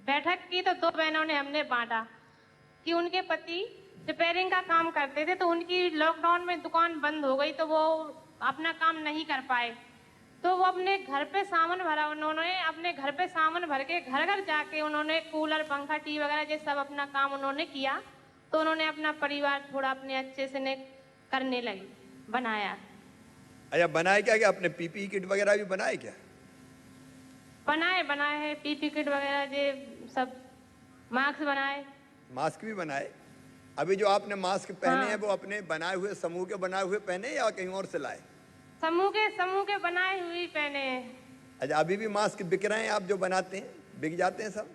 बैठक की तो 2 बहनों ने हमने बांटा कि उनके पति रिपेयरिंग का काम करते थे, तो उनकी लॉकडाउन में दुकान बंद हो गई, तो वो अपना काम नहीं कर पाए, तो वो अपने घर पे सामान भरा। उन्होंने अपने घर पे सामान भर के घर घर जाके उन्होंने कूलर, पंखा, टीवी वगैरह ये सब अपना काम उन्होंने किया। तो उन्होंने अपना परिवार थोड़ा अपने अच्छे से करने लगी, बनाया। अच्छा, बनाए क्या? क्या अपने पीपीई किट वगैरह भी बनाए क्या? बनाए हैं पीपी किट वगैरह, ये सब, मास्क बनाए। मास्क भी बनाए? अभी जो आपने मास्क पहने हाँ। हैं वो अपने बनाए हुए, समूह के बनाए हुए पहने या कहीं और से लाए? समूह के बनाए हुए पहने हैं। अच्छा, अभी भी मास्क बिक रहे हैं? आप जो बनाते हैं बिक जाते हैं सब?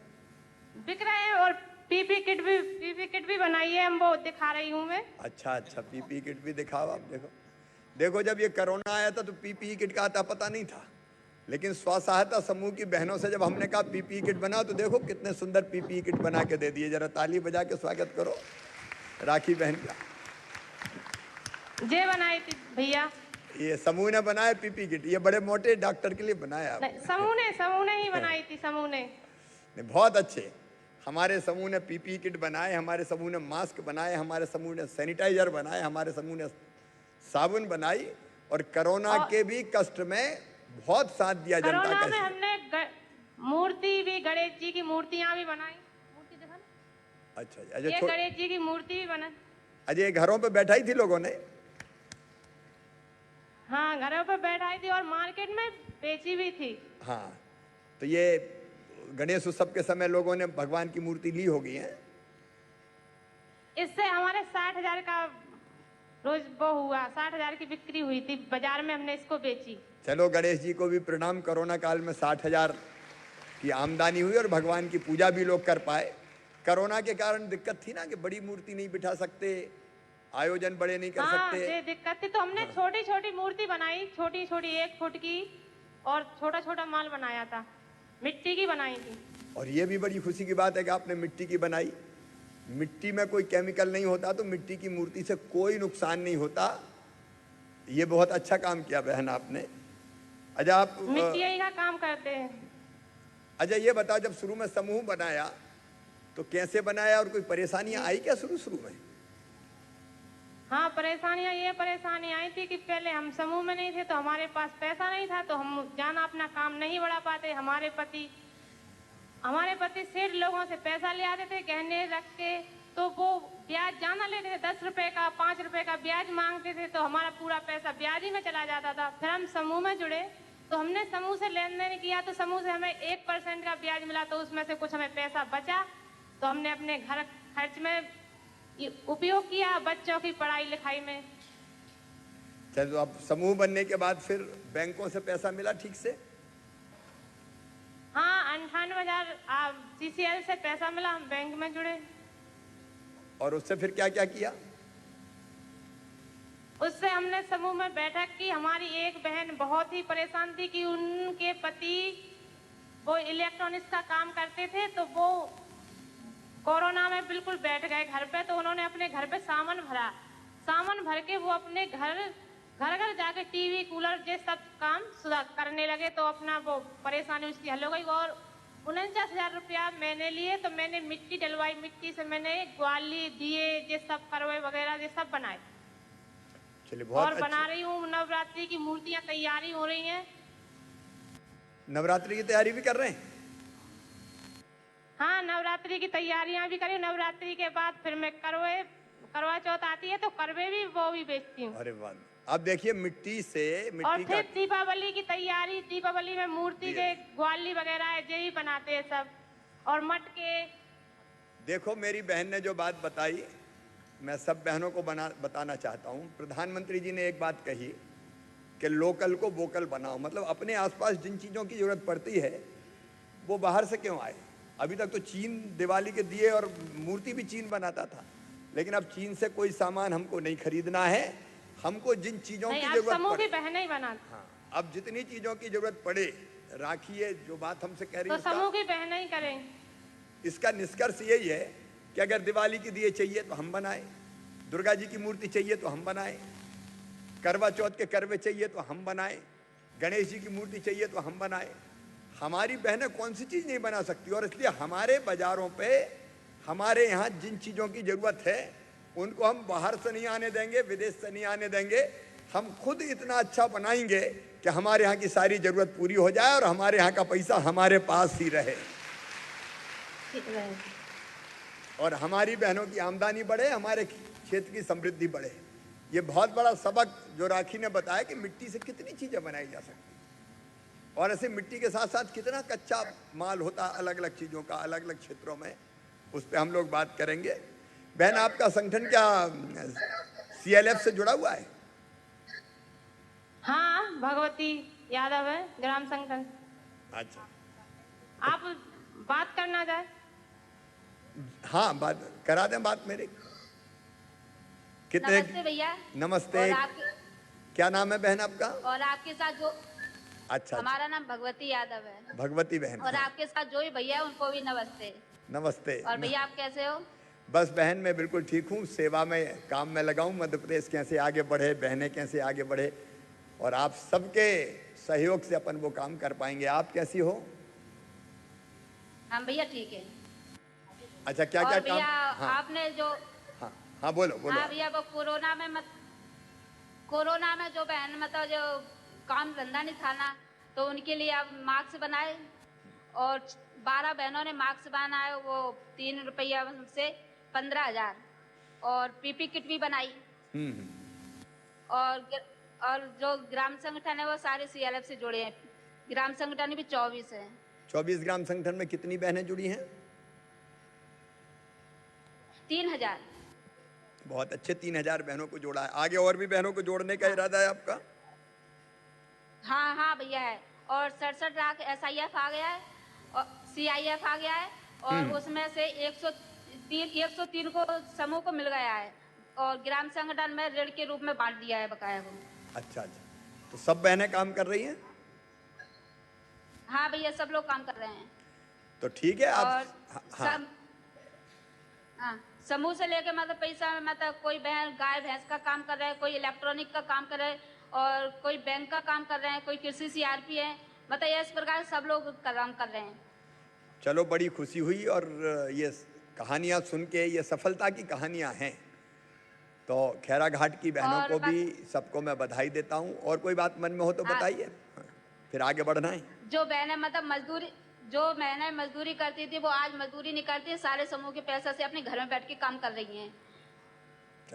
बिक रहे हैं, और पीपी किट भी बनाई है, हम वो दिखा रही हूँ मैं। अच्छा, पीपीई किट भी दिखाओ। आप देखो जब ये कोरोना आया था तो पीपीई किट का आता पता नहीं था, लेकिन स्व सहायता समूह की बहनों से जब हमने कहा पीपीई किट बनाओ, तो देखो कितने सुंदर पीपीई किट बना के दे दिए। जरा ताली बजा के स्वागत करो राखी बहन का। ये बनाई थी भैया, ये समूह ने बनाया पीपीई किट? ये बड़े मोटे डॉक्टर के लिए बनाया? समूह ने ही बनाई थी। समूह ने बहुत अच्छे। हमारे समूह ने पीपीई किट बनाए, हमारे समूह ने मास्क बनाए, हमारे समूह ने सैनिटाइजर बनाए, हमारे समूह ने साबुन बनाई, और कोरोना के भी कष्ट में बहुत साथ दिया जनता का। कोरोना में हमने मूर्ति भी, गणेश जी की मूर्तियां भी बनाई। मूर्ति देखा ना? अच्छा, ये गणेश जी की मूर्ति भी बनाई। अजय, घरों पे बैठाई थी लोगों ने? हाँ, घरों पे बैठाई थी और मार्केट में बेची भी थी। हाँ, तो ये गणेश उत्सव के समय लोगों ने भगवान की मूर्ति ली होगी है? इससे हमारे 60,000 का रोज वो हुआ, 60,000 की बिक्री हुई थी बाजार में, हमने इसको बेची। चलो, गणेश जी को भी प्रणाम। कोरोना काल में 60,000 की आमदनी हुई और भगवान की पूजा भी लोग कर पाए। कोरोना के कारण दिक्कत थी ना कि बड़ी मूर्ति नहीं बिठा सकते, आयोजन बड़े नहीं कर सकते। ये दिक्कत थी, तो हमने छोटी छोटी मूर्ति बनाई, छोटी 1 फुट की, और छोटा माल बनाया था, मिट्टी की बनाई थी। और ये भी बड़ी खुशी की बात है कि आपने मिट्टी की बनाई। मिट्टी में कोई केमिकल नहीं होता, तो मिट्टी की मूर्ति से कोई नुकसान नहीं होता। ये बहुत अच्छा काम किया बहन आपने। अच्छा, आप मिट्टी का काम करते हैं। अच्छा, ये बताओ, जब शुरू में समूह बनाया तो कैसे बनाया, और कोई परेशानियां आई क्या शुरू में? हाँ, परेशानी आई थी कि पहले हम समूह में नहीं थे, तो हमारे पास पैसा नहीं था, तो हम जाना अपना काम नहीं बढ़ा पाते। हमारे पति सेठ लोगों से पैसा ले आते थे गहने रख के, तो वो ब्याज जाना लेते थे, 10 रुपए का, 5 रुपए का ब्याज मांगते थे, तो हमारा पूरा पैसा ब्याज ही में चला जाता था। फिर हम समूह में जुड़े, तो हमने समूह से लेन देन किया, तो समूह से हमें 1% का ब्याज मिला, तो उसमें से कुछ हमें पैसा बचा, तो हमने अपने घर खर्च में उपयोग किया, बच्चों की पढ़ाई लिखाई में। चलो, अब समूह बनने के बाद फिर बैंकों से पैसा मिला ठीक से? हाँ, 98,000 सीसीएल से पैसा मिला, हम बैंक में जुड़े। और उससे फिर क्या क्या किया? उससे हमने समूह में बैठक की। हमारी एक बहन बहुत ही परेशान थी कि उनके पति वो इलेक्ट्रॉनिक्स का काम करते थे, तो वो कोरोना में बिल्कुल बैठ गए घर पे। तो उन्होंने अपने घर पे सामान भरा, सामान भर के वो अपने घर घर जाके टीवी कूलर ये सब काम करने लगे। तो अपना वो परेशानी उसकी हल हो गई। और 49,000 रुपया मैंने लिए, तो मैंने मिट्टी डलवाई, मिट्टी से मैंने ग्वाली दिए ये सब करवे वगैरह ये सब बनाए। चलिए, बहुत और बना रही हूँ। नवरात्रि की मूर्तियां तैयारी हो रही हैं। नवरात्रि की तैयारी भी कर रहे हैं? हाँ, नवरात्रि की तैयारियां भी करी। नवरात्रि के बाद फिर मैं करवा चौथ आती है तो करवे भी वो भी बेचती हूँ। अरे वाह! अब देखिए, मिट्टी से और फिर दीपावली की तैयारी, दीपावली में मूर्ति के ग्वाली वगैरह है यही बनाते हैं सब, और मटके। देखो, मेरी बहन ने जो बात बताई, मैं सब बहनों को बताना चाहता हूँ। प्रधानमंत्री जी ने एक बात कही कि लोकल को वोकल बनाओ। मतलब अपने आसपास जिन चीज़ों की जरूरत पड़ती है वो बाहर से क्यों आए। अभी तक तो चीन दिवाली के दिए और मूर्ति भी चीन बनाता था, लेकिन अब चीन से कोई सामान हमको नहीं खरीदना है। हमको जिन चीज़ों की जरूरत समूह पड़े, की बहनें ही बनाती। हाँ, अब जितनी चीज़ों की जरूरत पड़े, राखी है जो बात हमसे कह रही तो है, समूह की बहनें ही करें। इसका निष्कर्ष यही है कि अगर दिवाली के दिए चाहिए तो हम बनाएं, दुर्गा जी की मूर्ति चाहिए तो हम बनाएं, करवा चौथ के करवे चाहिए तो हम बनाएं, गणेश जी की मूर्ति चाहिए तो हम बनाएं। हमारी बहनें कौन सी चीज़ नहीं बना सकती। और इसलिए हमारे बाजारों पे हमारे यहाँ जिन चीज़ों की ज़रूरत है उनको हम बाहर से नहीं आने देंगे, विदेश से नहीं आने देंगे। हम खुद इतना अच्छा बनाएंगे कि हमारे यहाँ की सारी ज़रूरत पूरी हो जाए और हमारे यहाँ का पैसा हमारे पास ही रहे और हमारी बहनों की आमदनी बढ़े, हमारे क्षेत्र की समृद्धि बढ़े। ये बहुत बड़ा सबक जो राखी ने बताया कि मिट्टी से कितनी चीज़ें बनाई जा सकती और ऐसे मिट्टी के साथ साथ कितना कच्चा माल होता अलग अलग चीज़ों का, अलग अलग क्षेत्रों में। उस पर हम लोग बात करेंगे। बहन, आपका संगठन क्या CLF से जुड़ा हुआ है? हाँ, भगवती यादव है, ग्राम संगठन। अच्छा, आप बात करना चाहे? हाँ, बात करा दें। बात मेरे कितने? नमस्ते भैया। नमस्ते। क्या नाम है बहन आपका? और आपके साथ जो अच्छा, हमारा नाम भगवती यादव है। भगवती बहन। और आपके साथ जो भी भैया है उनको भी नमस्ते। नमस्ते। और भैया आप कैसे हो? बस बहन, मैं बिल्कुल ठीक हूँ। सेवा में, काम में लगाऊँ। मध्य प्रदेश कैसे आगे बढ़े, बहनें कैसे आगे बढ़े, और आप सबके सहयोग से अपन वो काम कर पाएंगे। आप कैसी हो? हम भैया ठीक है। अच्छा, क्या और क्या भैया काम? हाँ, आपने जो हाँ बोलो बोलो। हाँ भैया, वो कोरोना में जो बहन मतलब जो काम धंधा नहीं था ना, तो उनके लिए आप मास्क बनाए और 12 बहनों ने मास्क बनाए। वो 3 रुपया से 15,000 और PP किट भी बनाई। और जो ग्राम संगठन है वो सारे CLF से जुड़े हैं। ग्राम संगठन भी 24 है। 24 ग्राम संगठन में कितनी बहनें जुड़ी हैं? 3,000। बहुत अच्छे, 3,000 बहनों को जोड़ा है। आगे और भी बहनों को जोड़ने का इरादा है आपका? हाँ हाँ भैया है। और 67 लाख SIF आ गया है और CIF आ गया है। और उसमें से 103 को समूह को मिल गया है और ग्राम संगठन में ऋण के रूप में बांट दिया है बकाया को। अच्छा अच्छा, तो सब बहनें काम कर रही हैं? हाँ भैया, सब लोग काम कर रहे हैं। तो ठीक है। आप और समूह से लेके मतलब पैसा में मतलब कोई बहन गाय भैंस का काम कर रहा है, कोई इलेक्ट्रॉनिक का काम कर रहा है और कोई बैंक का काम कर रहे हैं, कोई कृषि CRP है। मतलब इस प्रकार सब लोग काम कर रहे हैं। चलो, बड़ी खुशी हुई। और ये कहानियाँ सुन के, ये सफलता की कहानियाँ हैं। तो खैरा घाट की बहनों को भी सबको मैं बधाई देता हूँ। और कोई बात मन में हो तो बताइए, फिर आगे बढ़ना है। जो बहनें मतलब मजदूरी करती थी वो आज मजदूरी नहीं करती, सारे समूह के पैसा से अपने घर में बैठ के काम कर रही हैं।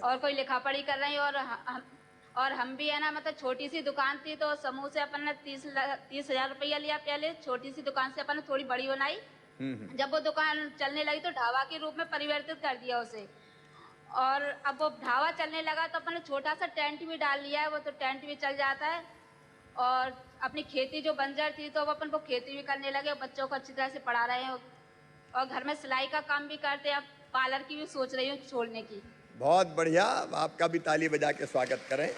और कोई लिखा पढ़ी कर रही है। और हम भी है ना, मतलब छोटी सी दुकान थी तो समूह से अपन ने 30,000 रुपया लिया पहले। छोटी सी दुकान से अपन ने थोड़ी बड़ी बनाई। जब वो दुकान चलने लगी तो ढाबा के रूप में परिवर्तित कर दिया उसे। और अब वो ढाबा चलने लगा तो अपन ने छोटा सा टेंट भी डाल लिया है। वो तो टेंट भी चल जाता है। और अपनी खेती जो बंजर थी तो अब अपन वो खेती भी करने लगे। बच्चों को अच्छी तरह से पढ़ा रहे हैं और घर में सिलाई का काम भी करते हैं। अब पार्लर की भी सोच रही हूँ छोड़ने की। बहुत बढ़िया, आपका भी ताली बजा के स्वागत करें।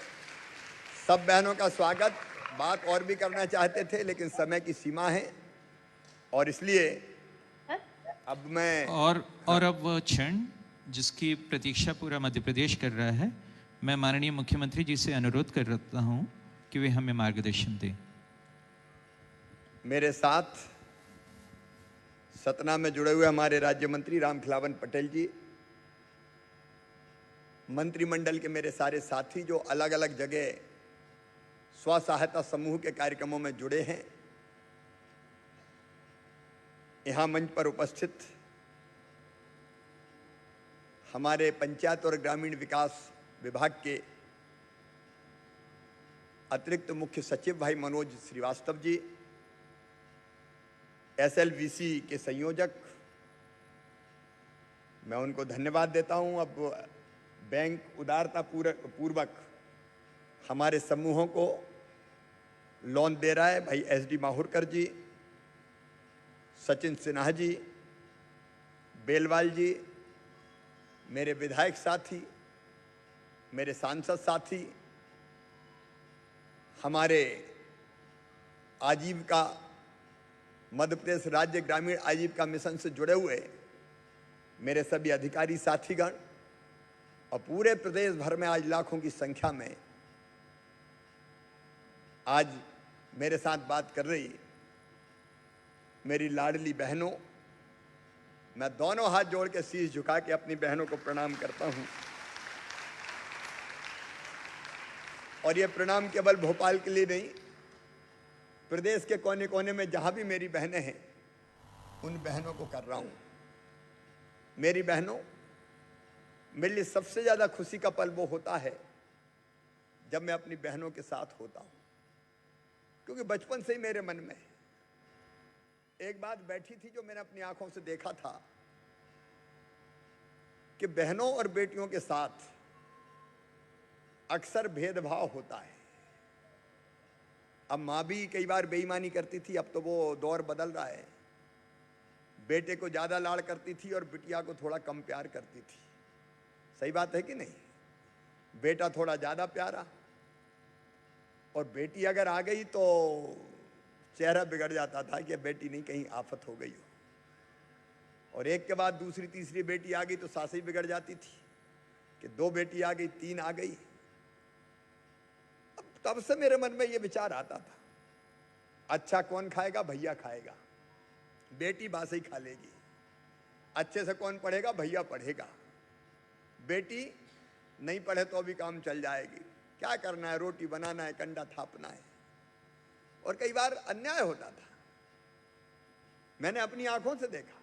सब बहनों का स्वागत। बात और भी करना चाहते थे लेकिन समय की सीमा है। और इसलिए अब मैं और अब वह क्षण जिसकी प्रतीक्षा पूरा मध्य प्रदेश कर रहा है, मैं माननीय मुख्यमंत्री जी से अनुरोध करता हूं कि वे हमें मार्गदर्शन दें। मेरे साथ सतना में जुड़े हुए हमारे राज्य मंत्री रामखिलावन पटेल जी, मंत्रिमंडल के मेरे सारे साथी जो अलग अलग जगह स्व सहायता समूह के कार्यक्रमों में जुड़े हैं, यहाँ मंच पर उपस्थित हमारे पंचायत और ग्रामीण विकास विभाग के अतिरिक्त मुख्य सचिव भाई मनोज श्रीवास्तव जी, SLVC के संयोजक, मैं उनको धन्यवाद देता हूं। अब बैंक उदारता पूर्वक हमारे समूहों को लोन दे रहा है भाई SD माहुरकर जी, सचिन सिन्हा जी, बेलवाल जी, मेरे विधायक साथी, मेरे सांसद साथी, हमारे आजीविका मध्य प्रदेश राज्य ग्रामीण आजीविका मिशन से जुड़े हुए मेरे सभी अधिकारी साथीगण और पूरे प्रदेश भर में आज लाखों की संख्या में आज मेरे साथ बात कर रही मेरी लाडली बहनों, मैं दोनों हाथ जोड़ के शीश झुका के अपनी बहनों को प्रणाम करता हूं। और ये प्रणाम केवल भोपाल के लिए नहीं, प्रदेश के कोने कोने में जहां भी मेरी बहनें हैं, उन बहनों को कर रहा हूं। मेरी बहनों, मेरे लिए सबसे ज्यादा खुशी का पल वो होता है जब मैं अपनी बहनों के साथ होता हूं, क्योंकि बचपन से ही मेरे मन में एक बात बैठी थी जो मैंने अपनी आंखों से देखा था कि बहनों और बेटियों के साथ अक्सर भेदभाव होता है। अब माँ भी कई बार बेईमानी करती थी, अब तो वो दौर बदल रहा है। बेटे को ज़्यादा लाड़ करती थी और बिटिया को थोड़ा कम प्यार करती थी। सही बात है कि नहीं? बेटा थोड़ा ज़्यादा प्यारा और बेटी अगर आ गई तो चेहरा बिगड़ जाता था कि बेटी नहीं कहीं आफत हो गई हो। और एक के बाद दूसरी तीसरी बेटी आ गई तो सास ही बिगड़ जाती थी कि 2 बेटी आ गई, 3 आ गई। अब तब से मेरे मन में ये विचार आता था, अच्छा कौन खाएगा? भैया खाएगा। बेटी बासी खा लेगी। अच्छे से कौन पढ़ेगा? भैया पढ़ेगा। बेटी नहीं पढ़े तो भी काम चल जाएगी। क्या करना है? रोटी बनाना है, कंडा थापना है। और कई बार अन्याय होता था, मैंने अपनी आंखों से देखा।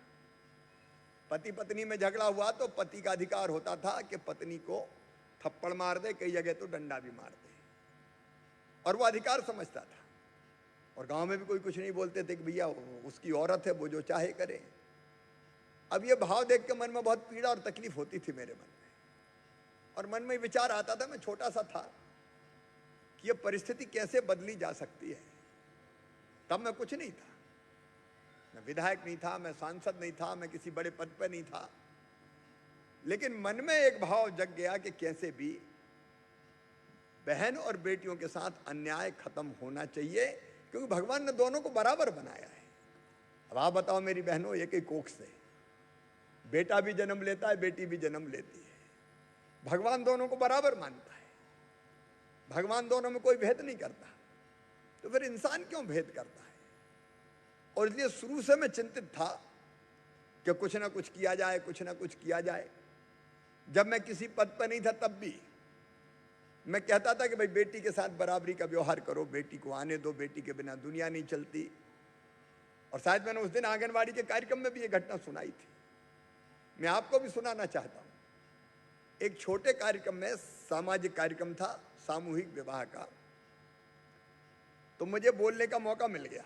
पति पत्नी में झगड़ा हुआ तो पति का अधिकार होता था कि पत्नी को थप्पड़ मार दे, कई जगह तो डंडा भी मार दे, और वो अधिकार समझता था। और गांव में भी कोई कुछ नहीं बोलते थे कि भैया उसकी औरत है, वो जो चाहे करे। अब ये भाव देख के मन में बहुत पीड़ा और तकलीफ होती थी मेरे मन में, और मन में विचार आता था, मैं छोटा सा था, कि ये परिस्थिति कैसे बदली जा सकती है। तब मैं कुछ नहीं था, मैं विधायक नहीं था, मैं सांसद नहीं था, मैं किसी बड़े पद पर नहीं था, लेकिन मन में एक भाव जग गया कि कैसे भी बहन और बेटियों के साथ अन्याय खत्म होना चाहिए, क्योंकि भगवान ने दोनों को बराबर बनाया है। अब आप बताओ मेरी बहनों, एक ही कोख से बेटा भी जन्म लेता है, बेटी भी जन्म लेती है। भगवान दोनों को बराबर मानता है, भगवान दोनों में कोई भेद नहीं करता, तो फिर इंसान क्यों भेद करता है? और इसलिए शुरू से मैं चिंतित था कि कुछ ना कुछ किया जाए, कुछ ना कुछ किया जाए। जब मैं किसी पद पर नहीं था तब भी मैं कहता था कि भाई बेटी के साथ बराबरी का व्यवहार करो, बेटी को आने दो, बेटी के बिना दुनिया नहीं चलती। और शायद मैंने उस दिन आंगनवाड़ी के कार्यक्रम में भी ये घटना सुनाई थी, मैं आपको भी सुनाना चाहता हूं। एक छोटे कार्यक्रम में, सामाजिक कार्यक्रम था, सामूहिक विवाह का, तो मुझे बोलने का मौका मिल गया।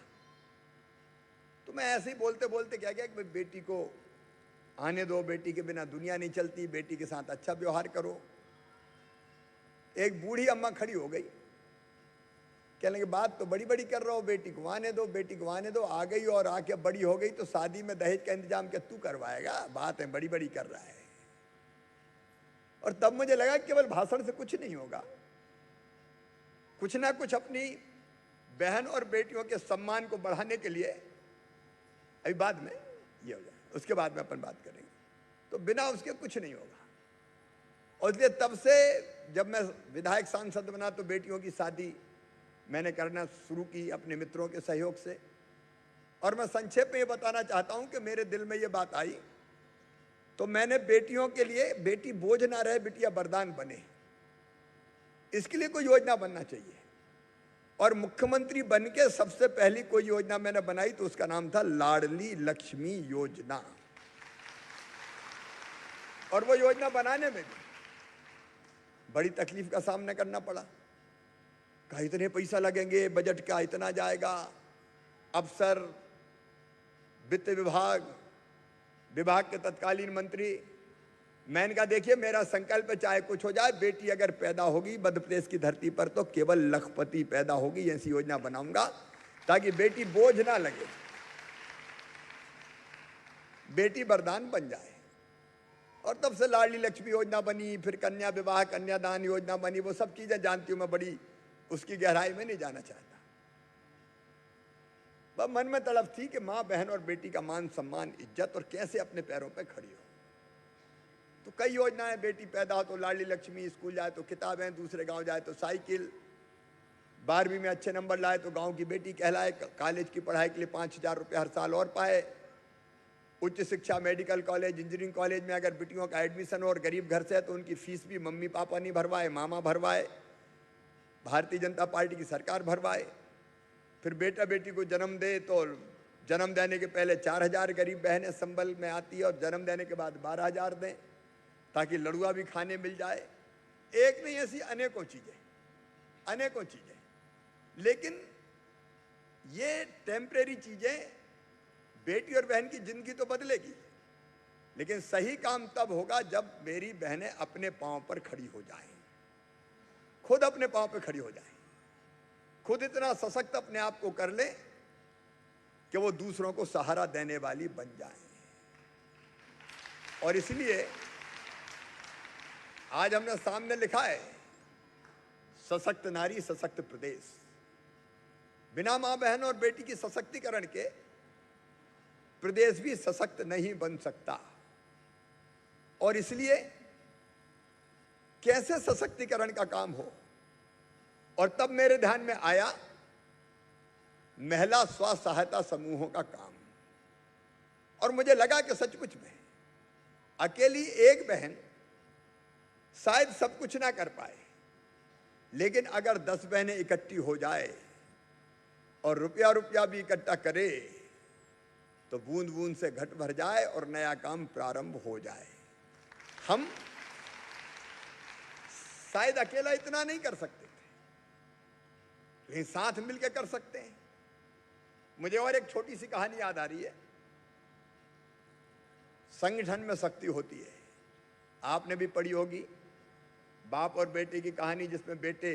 तो मैं ऐसे ही बोलते बोलते क्या कि भाई बेटी को आने दो, बेटी के बिना दुनिया नहीं चलती, बेटी के साथ अच्छा व्यवहार करो। एक बूढ़ी अम्मा खड़ी हो गई, कहने लगी बात तो बड़ी बड़ी कर रहा हो, बेटी को आने दो, बेटी को आने दो। आ गई और आके बड़ी हो गई तो शादी में दहेज का इंतजाम क्या तू करवाएगा? बात है बड़ी बड़ी कर रहा है। और तब मुझे लगा केवल भाषण से कुछ नहीं होगा, कुछ ना कुछ अपनी बहन और बेटियों के सम्मान को बढ़ाने के लिए अभी बाद में ये हो जाए, उसके बाद में अपन बात करेंगे। तो बिना उसके कुछ नहीं होगा। और इसलिए तब से जब मैं विधायक सांसद बना तो बेटियों की शादी मैंने करना शुरू की अपने मित्रों के सहयोग से। और मैं संक्षेप में ये बताना चाहता हूं कि मेरे दिल में ये बात आई तो मैंने बेटियों के लिए, बेटी बोझ ना रहे, बिटिया वरदान बने, इसके लिए कोई योजना बनना चाहिए। और मुख्यमंत्री बन के सबसे पहली कोई योजना मैंने बनाई तो उसका नाम था लाडली लक्ष्मी योजना। और वो योजना बनाने में भी बड़ी तकलीफ का सामना करना पड़ा। कहा इतने पैसा लगेंगे, बजट का इतना जाएगा, अफसर, वित्त विभाग के तत्कालीन मंत्री। मैंने कहा देखिए मेरा संकल्प है चाहे कुछ हो जाए, बेटी अगर पैदा होगी मध्य प्रदेश की धरती पर तो केवल लखपति पैदा होगी, ऐसी योजना बनाऊंगा ताकि बेटी बोझ ना लगे, बेटी वरदान बन जाए। और तब से लाडली लक्ष्मी योजना बनी, फिर कन्या विवाह कन्यादान योजना बनी। वो सब चीजें जानती हूं मैं, बड़ी उसकी गहराई में नहीं जाना चाहता। बस मन में तड़प थी कि माँ बहन और बेटी का मान सम्मान इज्जत और कैसे अपने पैरों पे खड़ी हो। तो कई योजनाएं, बेटी पैदा हो तो लाडली लक्ष्मी, स्कूल जाए तो किताबें, दूसरे गांव जाए तो साइकिल, 12वीं में अच्छे नंबर लाए तो गांव की बेटी कहलाए, कॉलेज की पढ़ाई के लिए 5,000 रुपये हर साल और पाए, उच्च शिक्षा मेडिकल कॉलेज इंजीनियरिंग कॉलेज में अगर बेटियों का एडमिशन हो और गरीब घर से है तो उनकी फीस भी मम्मी पापा नहीं भरवाए, मामा भरवाए, भारतीय जनता पार्टी की सरकार भरवाए। फिर बेटा बेटी को जन्म दे तो जन्म देने के पहले 4,000 गरीब बहनें संबल में आती है और जन्म देने के बाद 12,000 दें ताकि लड़ुआ भी खाने मिल जाए। एक नहीं, ऐसी अनेकों चीजें। लेकिन ये टेम्परेरी चीजें, बेटी और बहन की जिंदगी तो बदलेगी, लेकिन सही काम तब होगा जब मेरी बहनें अपने पांव पर खड़ी हो जाएं, खुद अपने पांव पर खड़ी हो जाएं, खुद इतना सशक्त अपने आप को कर ले कि वो दूसरों को सहारा देने वाली बन जाएं। और इसलिए आज हमने सामने लिखा है सशक्त नारी सशक्त प्रदेश। बिना मां बहन और बेटी की सशक्तिकरण के प्रदेश भी सशक्त नहीं बन सकता। और इसलिए कैसे सशक्तिकरण का काम हो, और तब मेरे ध्यान में आया महिला स्व सहायता समूहों का काम। और मुझे लगा कि सचमुच में अकेली एक बहन शायद सब कुछ ना कर पाए, लेकिन अगर 10 बहनें इकट्ठी हो जाए और रुपया भी इकट्ठा करे तो बूंद बूंद से घट भर जाए और नया काम प्रारंभ हो जाए। हम शायद अकेला इतना नहीं कर सकते थे, लेकिन साथ मिलकर कर सकते हैं। मुझे और एक छोटी सी कहानी याद आ रही है। संगठन में शक्ति होती है, आपने भी पढ़ी होगी, बाप और बेटे की कहानी, जिसमें बेटे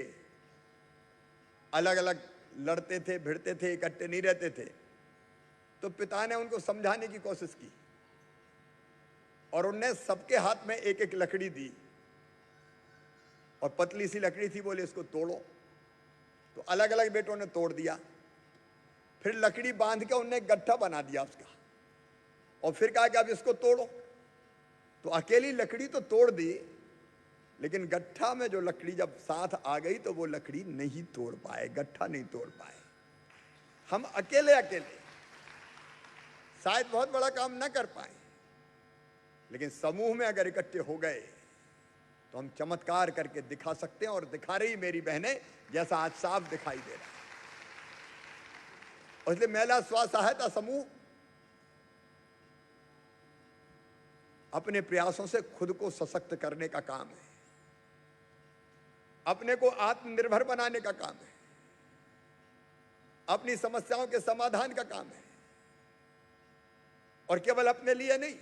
अलग अलग लड़ते थे, भिड़ते थे, इकट्ठे नहीं रहते थे। तो पिता ने उनको समझाने की कोशिश की और उनने सबके हाथ में एक एक लकड़ी दी और पतली सी लकड़ी थी, बोले इसको तोड़ो। तो अलग अलग बेटों ने तोड़ दिया। फिर लकड़ी बांध के उनने एक गट्ठा बना दिया उसका, और फिर कहा कि अब इसको तोड़ो। तो अकेली लकड़ी तो तोड़ दी, लेकिन गट्ठा में जो लकड़ी जब साथ आ गई तो वो लकड़ी नहीं तोड़ पाए, गट्ठा नहीं तोड़ पाए। हम अकेले शायद बहुत बड़ा काम ना कर पाए, लेकिन समूह में अगर इकट्ठे हो गए तो हम चमत्कार करके दिखा सकते हैं, और दिखा रही मेरी बहनें, जैसा आज साफ दिखाई दे रहा है। और इसलिए महिला स्व सहायता समूह अपने प्रयासों से खुद को सशक्त करने का काम है, अपने को आत्मनिर्भर बनाने का काम है, अपनी समस्याओं के समाधान का काम है। और केवल अपने लिए नहीं,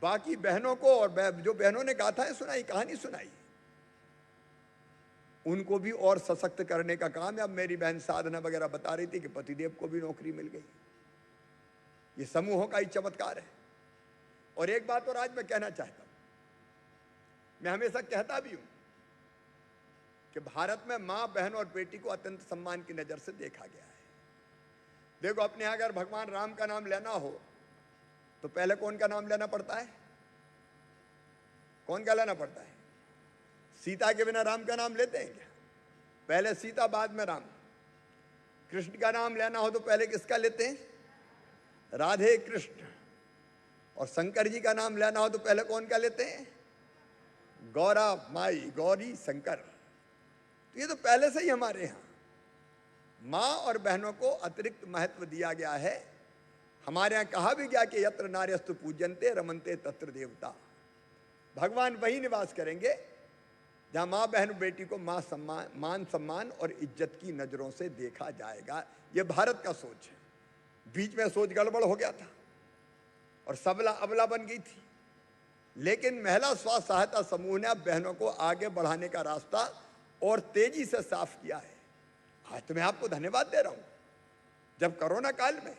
बाकी बहनों को, और जो बहनों ने गाथाएं सुनाई, कहानी सुनाई, उनको भी और सशक्त करने का काम है। अब मेरी बहन साधना वगैरह बता रही थी कि पतिदेव को भी नौकरी मिल गई। ये समूहों का ही चमत्कार है। और एक बात और आज मैं कहना चाहता हूं, मैं हमेशा कहता भी हूं कि भारत में मां, बहन और बेटी को अत्यंत सम्मान की नजर से देखा गया है। देखो, अपने यहाँ अगर भगवान राम का नाम लेना हो तो पहले कौन का नाम लेना पड़ता है? कौन का लेना पड़ता है? सीता के बिना राम का नाम लेते हैं क्या? पहले सीता, बाद में राम। कृष्ण का नाम लेना हो तो पहले किसका लेते हैं? राधे कृष्ण। और शंकर जी का नाम लेना हो तो पहले कौन का लेते हैं? गौरा माई, गौरी शंकर। तो ये तो पहले से ही हमारे यहाँ माँ और बहनों को अतिरिक्त महत्व दिया गया है। हमारे यहाँ कहा भी गया कि यत्र नार्यस्तु पूज्यन्ते रमन्ते तत्र देवता। भगवान वही निवास करेंगे जहाँ माँ बहन बेटी को मान सम्मान और इज्जत की नजरों से देखा जाएगा। ये भारत का सोच है। बीच में सोच गड़बड़ हो गया था और सबला अबला बन गई थी, लेकिन महिला स्व सहायता समूह ने अब बहनों को आगे बढ़ाने का रास्ता और तेजी से साफ किया है। आज तो मैं आपको धन्यवाद दे रहा हूं। जब कोरोना काल में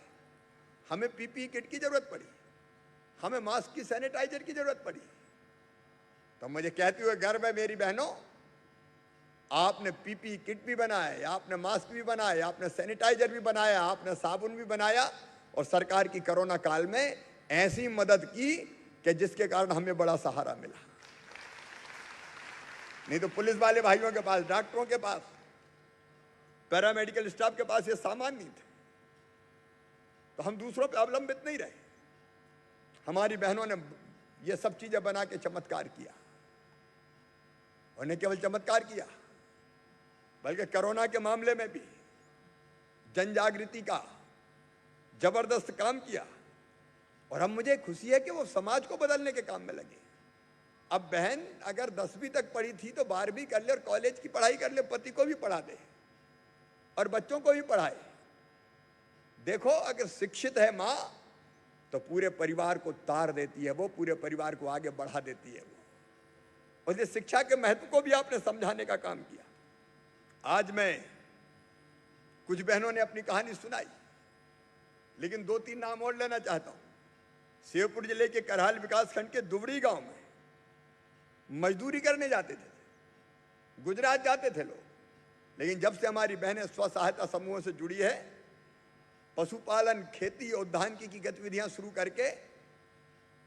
हमें पीपीई किट की जरूरत पड़ी, हमें मास्क की, सैनिटाइजर की जरूरत पड़ी, तो मुझे कहते हुए गर्व है मेरी बहनों, आपने पीपीई किट भी बनाया, आपने मास्क भी बनाया, आपने सैनिटाइजर भी बनाया, आपने साबुन भी बनाया और सरकार की कोरोना काल में ऐसी मदद की कि जिसके कारण हमें बड़ा सहारा मिला। नहीं तो पुलिस वाले भाइयों के पास, डॉक्टरों के पास, पैरामेडिकल स्टाफ के पास ये सामान नहीं थे, तो हम दूसरों पर अवलंबित नहीं रहे। हमारी बहनों ने ये सब चीजें बना के चमत्कार किया, और न केवल चमत्कार किया बल्कि कोरोना के मामले में भी जन जागृति का जबरदस्त काम किया। और अब मुझे खुशी है कि वो समाज को बदलने के काम में लगे। अब बहन अगर 10वीं तक पढ़ी थी तो 12वीं कर ले और कॉलेज की पढ़ाई कर ले, पति को भी पढ़ा दे और बच्चों को भी पढ़ाए। देखो, अगर शिक्षित है माँ तो पूरे परिवार को तार देती है, वो पूरे परिवार को आगे बढ़ा देती है। वो और ये शिक्षा के महत्व को भी आपने समझाने का काम किया। आज मैं, कुछ बहनों ने अपनी कहानी सुनाई, लेकिन 2-3 नाम और लेना चाहता हूं। शिवपुर जिले के करहाल विकासखंड के दुबड़ी गांव में मजदूरी करने जाते थे, गुजरात जाते थे लोग, लेकिन जब से हमारी बहनें स्व सहायता समूहों से जुड़ी है, पशुपालन, खेती, उद्यानिकी की गतिविधियां शुरू करके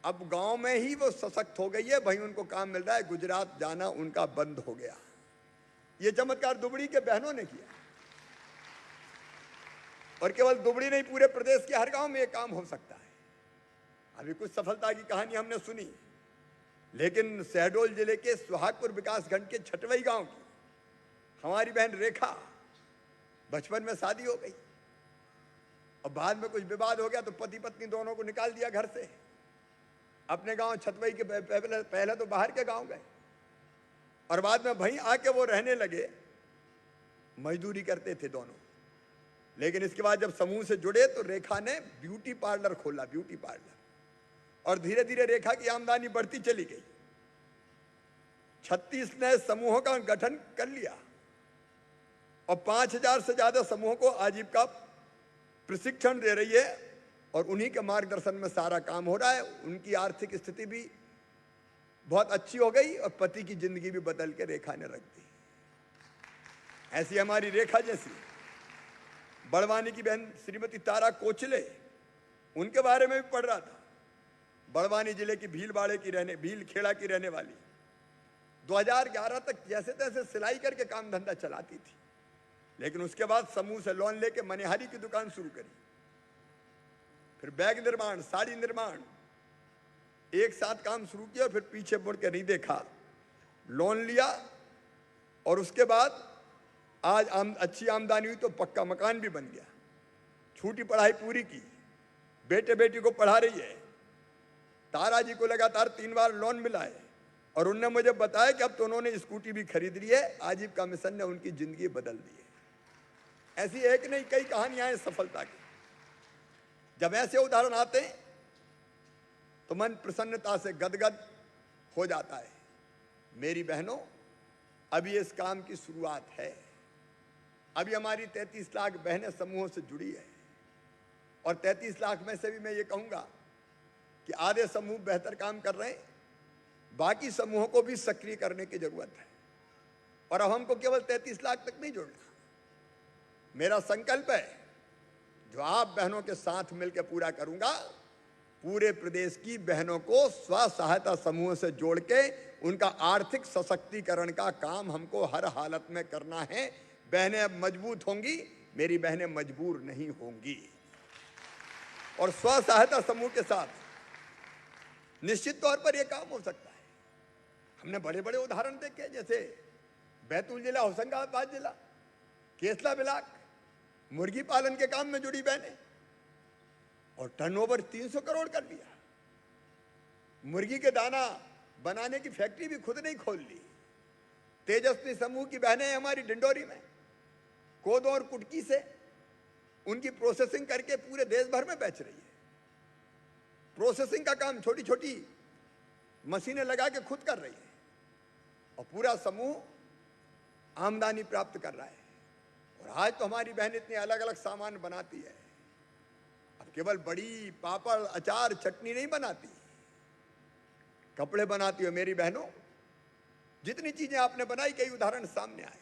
अब गांव में ही वो सशक्त हो गई है। भाई उनको काम मिल रहा है, गुजरात जाना उनका बंद हो गया। ये चमत्कार दुबड़ी के बहनों ने किया, और केवल दुबड़ी नहीं, पूरे प्रदेश के हर गांव में ये काम हो सकता है। अभी कुछ सफलता की कहानी हमने सुनी, लेकिन शहडोल जिले के सुहागपुर विकासखंड के छटवई गांव की हमारी बहन रेखा, बचपन में शादी हो गई और बाद में कुछ विवाद हो गया तो पति पत्नी दोनों को निकाल दिया घर से। अपने गांव छटवई के पहले तो बाहर के गांव गए और बाद में वहीं आके वो रहने लगे, मजदूरी करते थे दोनों। लेकिन इसके बाद जब समूह से जुड़े तो रेखा ने ब्यूटी पार्लर खोला, ब्यूटी पार्लर, और धीरे धीरे रेखा की आमदनी बढ़ती चली गई। 36 नए समूहों का गठन कर लिया और 5000 से ज्यादा समूहों को आजीविका प्रशिक्षण दे रही है, और उन्हीं के मार्गदर्शन में सारा काम हो रहा है। उनकी आर्थिक स्थिति भी बहुत अच्छी हो गई और पति की जिंदगी भी बदल के रेखा ने रख दी। ऐसी हमारी रेखा जैसी बड़वानी की बहन श्रीमती तारा कोचले, उनके बारे में भी पढ़ रहा था। बड़वानी जिले की भीलखेड़ा की रहने वाली, 2011 तक जैसे तैसे सिलाई करके काम धंधा चलाती थी, लेकिन उसके बाद समूह से लोन लेके मनिहारी की दुकान शुरू करी, फिर बैग निर्माण, साड़ी निर्माण, एक साथ काम शुरू किया, फिर पीछे मुड़ के नहीं देखा, लोन लिया, और उसके बाद आज अच्छी आमदनी हुई तो पक्का मकान भी बन गया। छोटी पढ़ाई पूरी की, बेटे बेटी को पढ़ा रही है। तारा जी को लगातार 3 बार लोन मिला है, और उनने मुझे बताया कि अब तो उन्होंने स्कूटी भी खरीद ली है। आजीविका मिशन ने उनकी जिंदगी बदल दी है। ऐसी एक नहीं, कई कहानियां हैं सफलता की। जब ऐसे उदाहरण आते हैं तो मन प्रसन्नता से गदगद हो जाता है। मेरी बहनों, अभी इस काम की शुरुआत है। अभी हमारी 33 लाख बहनें समूहों से जुड़ी है, और 33 लाख में से भी मैं ये कहूंगा कि आधे समूह बेहतर काम कर रहे हैं, बाकी समूहों को भी सक्रिय करने की जरूरत है। और अब हमको केवल 33 लाख तक नहीं जोड़ना। मेरा संकल्प है जो आप बहनों के साथ मिलकर पूरा करूंगा, पूरे प्रदेश की बहनों को स्व सहायता समूह से जोड़ के उनका आर्थिक सशक्तिकरण का काम हमको हर हालत में करना है। बहनें अब मजबूत होंगी, मेरी बहनें मजबूर नहीं होंगी। और स्व सहायता समूह के साथ निश्चित तौर पर यह काम हो सकता है। हमने बड़े बड़े उदाहरण देखे, जैसे बैतूल जिला, होशंगाबाद जिला, केसला ब्लॉक, मुर्गी पालन के काम में जुड़ी बहनें, और टर्नओवर 300 करोड़ कर लिया। मुर्गी के दाना बनाने की फैक्ट्री भी खुद नहीं खोल ली। तेजस्वी समूह की बहनें हमारी डिंडोरी में कोदो और कुटकी से उनकी प्रोसेसिंग करके पूरे देश भर में बेच रही है। प्रोसेसिंग का काम छोटी छोटी मशीनें लगा के खुद कर रही है, और पूरा समूह आमदनी प्राप्त कर रहा है। और आज तो हमारी बहन इतने अलग अलग सामान बनाती है, अब केवल बड़ी पापड़, अचार, चटनी नहीं बनाती, कपड़े बनाती है। मेरी बहनों, जितनी चीजें आपने बनाई, कई उदाहरण सामने आए।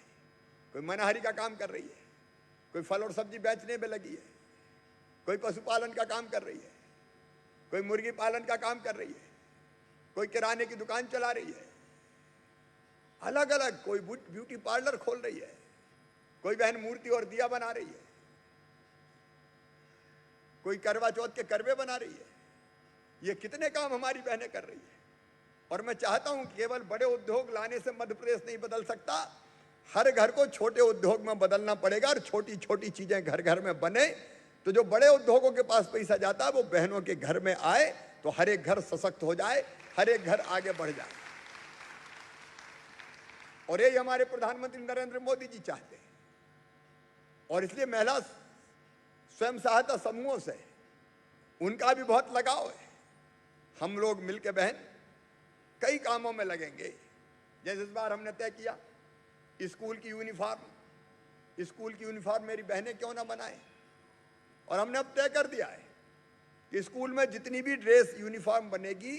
कोई मनहारी का काम कर रही है, कोई फल और सब्जी बेचने में लगी है, कोई पशुपालन का काम कर रही है, कोई मुर्गी पालन का काम कर रही है, कोई किराने की दुकान चला रही है, अलग अलग, कोई ब्यूटी पार्लर खोल रही है, कोई बहन मूर्ति और दिया बना रही है, कोई करवा चौथ के करवे बना रही है। ये कितने काम हमारी बहनें कर रही है। और मैं चाहता हूं केवल बड़े उद्योग लाने से मध्य प्रदेश नहीं बदल सकता, हर घर को छोटे उद्योग में बदलना पड़ेगा। और छोटी छोटी चीजें घर घर में बने तो जो बड़े उद्योगों के पास पैसा जाता है वो बहनों के घर में आए, तो हर एक घर सशक्त हो जाए, हर एक घर आगे बढ़ जाए। और यही हमारे प्रधानमंत्री नरेंद्र मोदी जी चाहते हैं। और इसलिए महिला स्वयं सहायता समूहों से उनका भी बहुत लगाव है। हम लोग मिलकर बहन कई कामों में लगेंगे। जैसे इस बार हमने तय किया स्कूल की यूनिफॉर्म मेरी बहनें क्यों ना बनाएं, और हमने अब तय कर दिया है कि स्कूल में जितनी भी ड्रेस यूनिफॉर्म बनेगी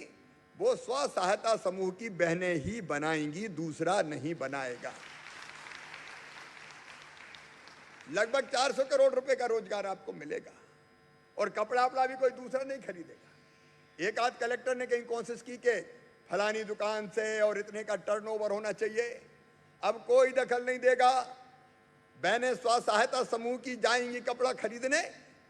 वो स्व सहायता समूह की बहनें ही बनाएंगी, दूसरा नहीं बनाएगा। लगभग 400 करोड़ रुपए का रोजगार आपको मिलेगा, और कपड़ा वपड़ा भी कोई दूसरा नहीं खरीदेगा। एक आध कलेक्टर ने कहीं कोशिश की कि फलानी दुकान से और इतने का टर्नओवर होना चाहिए, अब कोई दखल नहीं देगा। बहनें स्व सहायता समूह की जाएंगी कपड़ा खरीदने,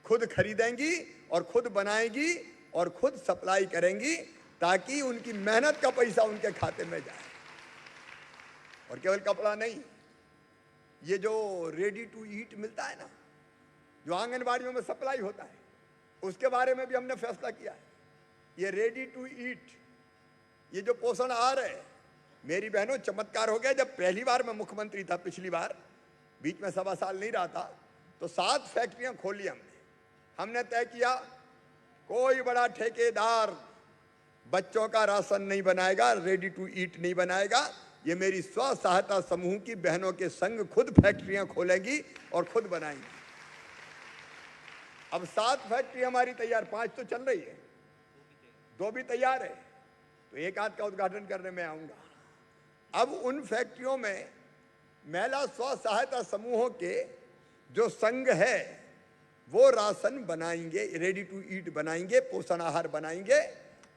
खुद खरीदेंगी और खुद बनाएंगी और खुद सप्लाई करेंगी, ताकि उनकी मेहनत का पैसा उनके खाते में जाए। और केवल कपड़ा नहीं, ये जो रेडी टू ईट मिलता है ना, जो आंगनबाड़ियों में सप्लाई होता है, उसके बारे में भी हमने फैसला किया है। ये रेडी टू ईट, ये जो पोषण आहार है, मेरी बहनों चमत्कार हो गया। जब पहली बार मैं मुख्यमंत्री था, पिछली बार बीच में 1.25 साल नहीं रहा था, तो 7 फैक्ट्रियां खोली हमने तय किया कोई बड़ा ठेकेदार बच्चों का राशन नहीं बनाएगा, रेडी टू ईट नहीं बनाएगा। ये मेरी स्व सहायता समूह की बहनों के संग खुद फैक्ट्रियां खोलेंगी और खुद बनाएंगी। अब 7 फैक्ट्री हमारी तैयार, 5 तो चल रही है, 2 भी तैयार है, तो एक आध का उद्घाटन करने में आऊंगा। अब उन फैक्ट्रियों में महिला स्व सहायता समूहों के जो संघ है वो राशन बनाएंगे, रेडी टू ईट बनाएंगे, पोषण आहार बनाएंगे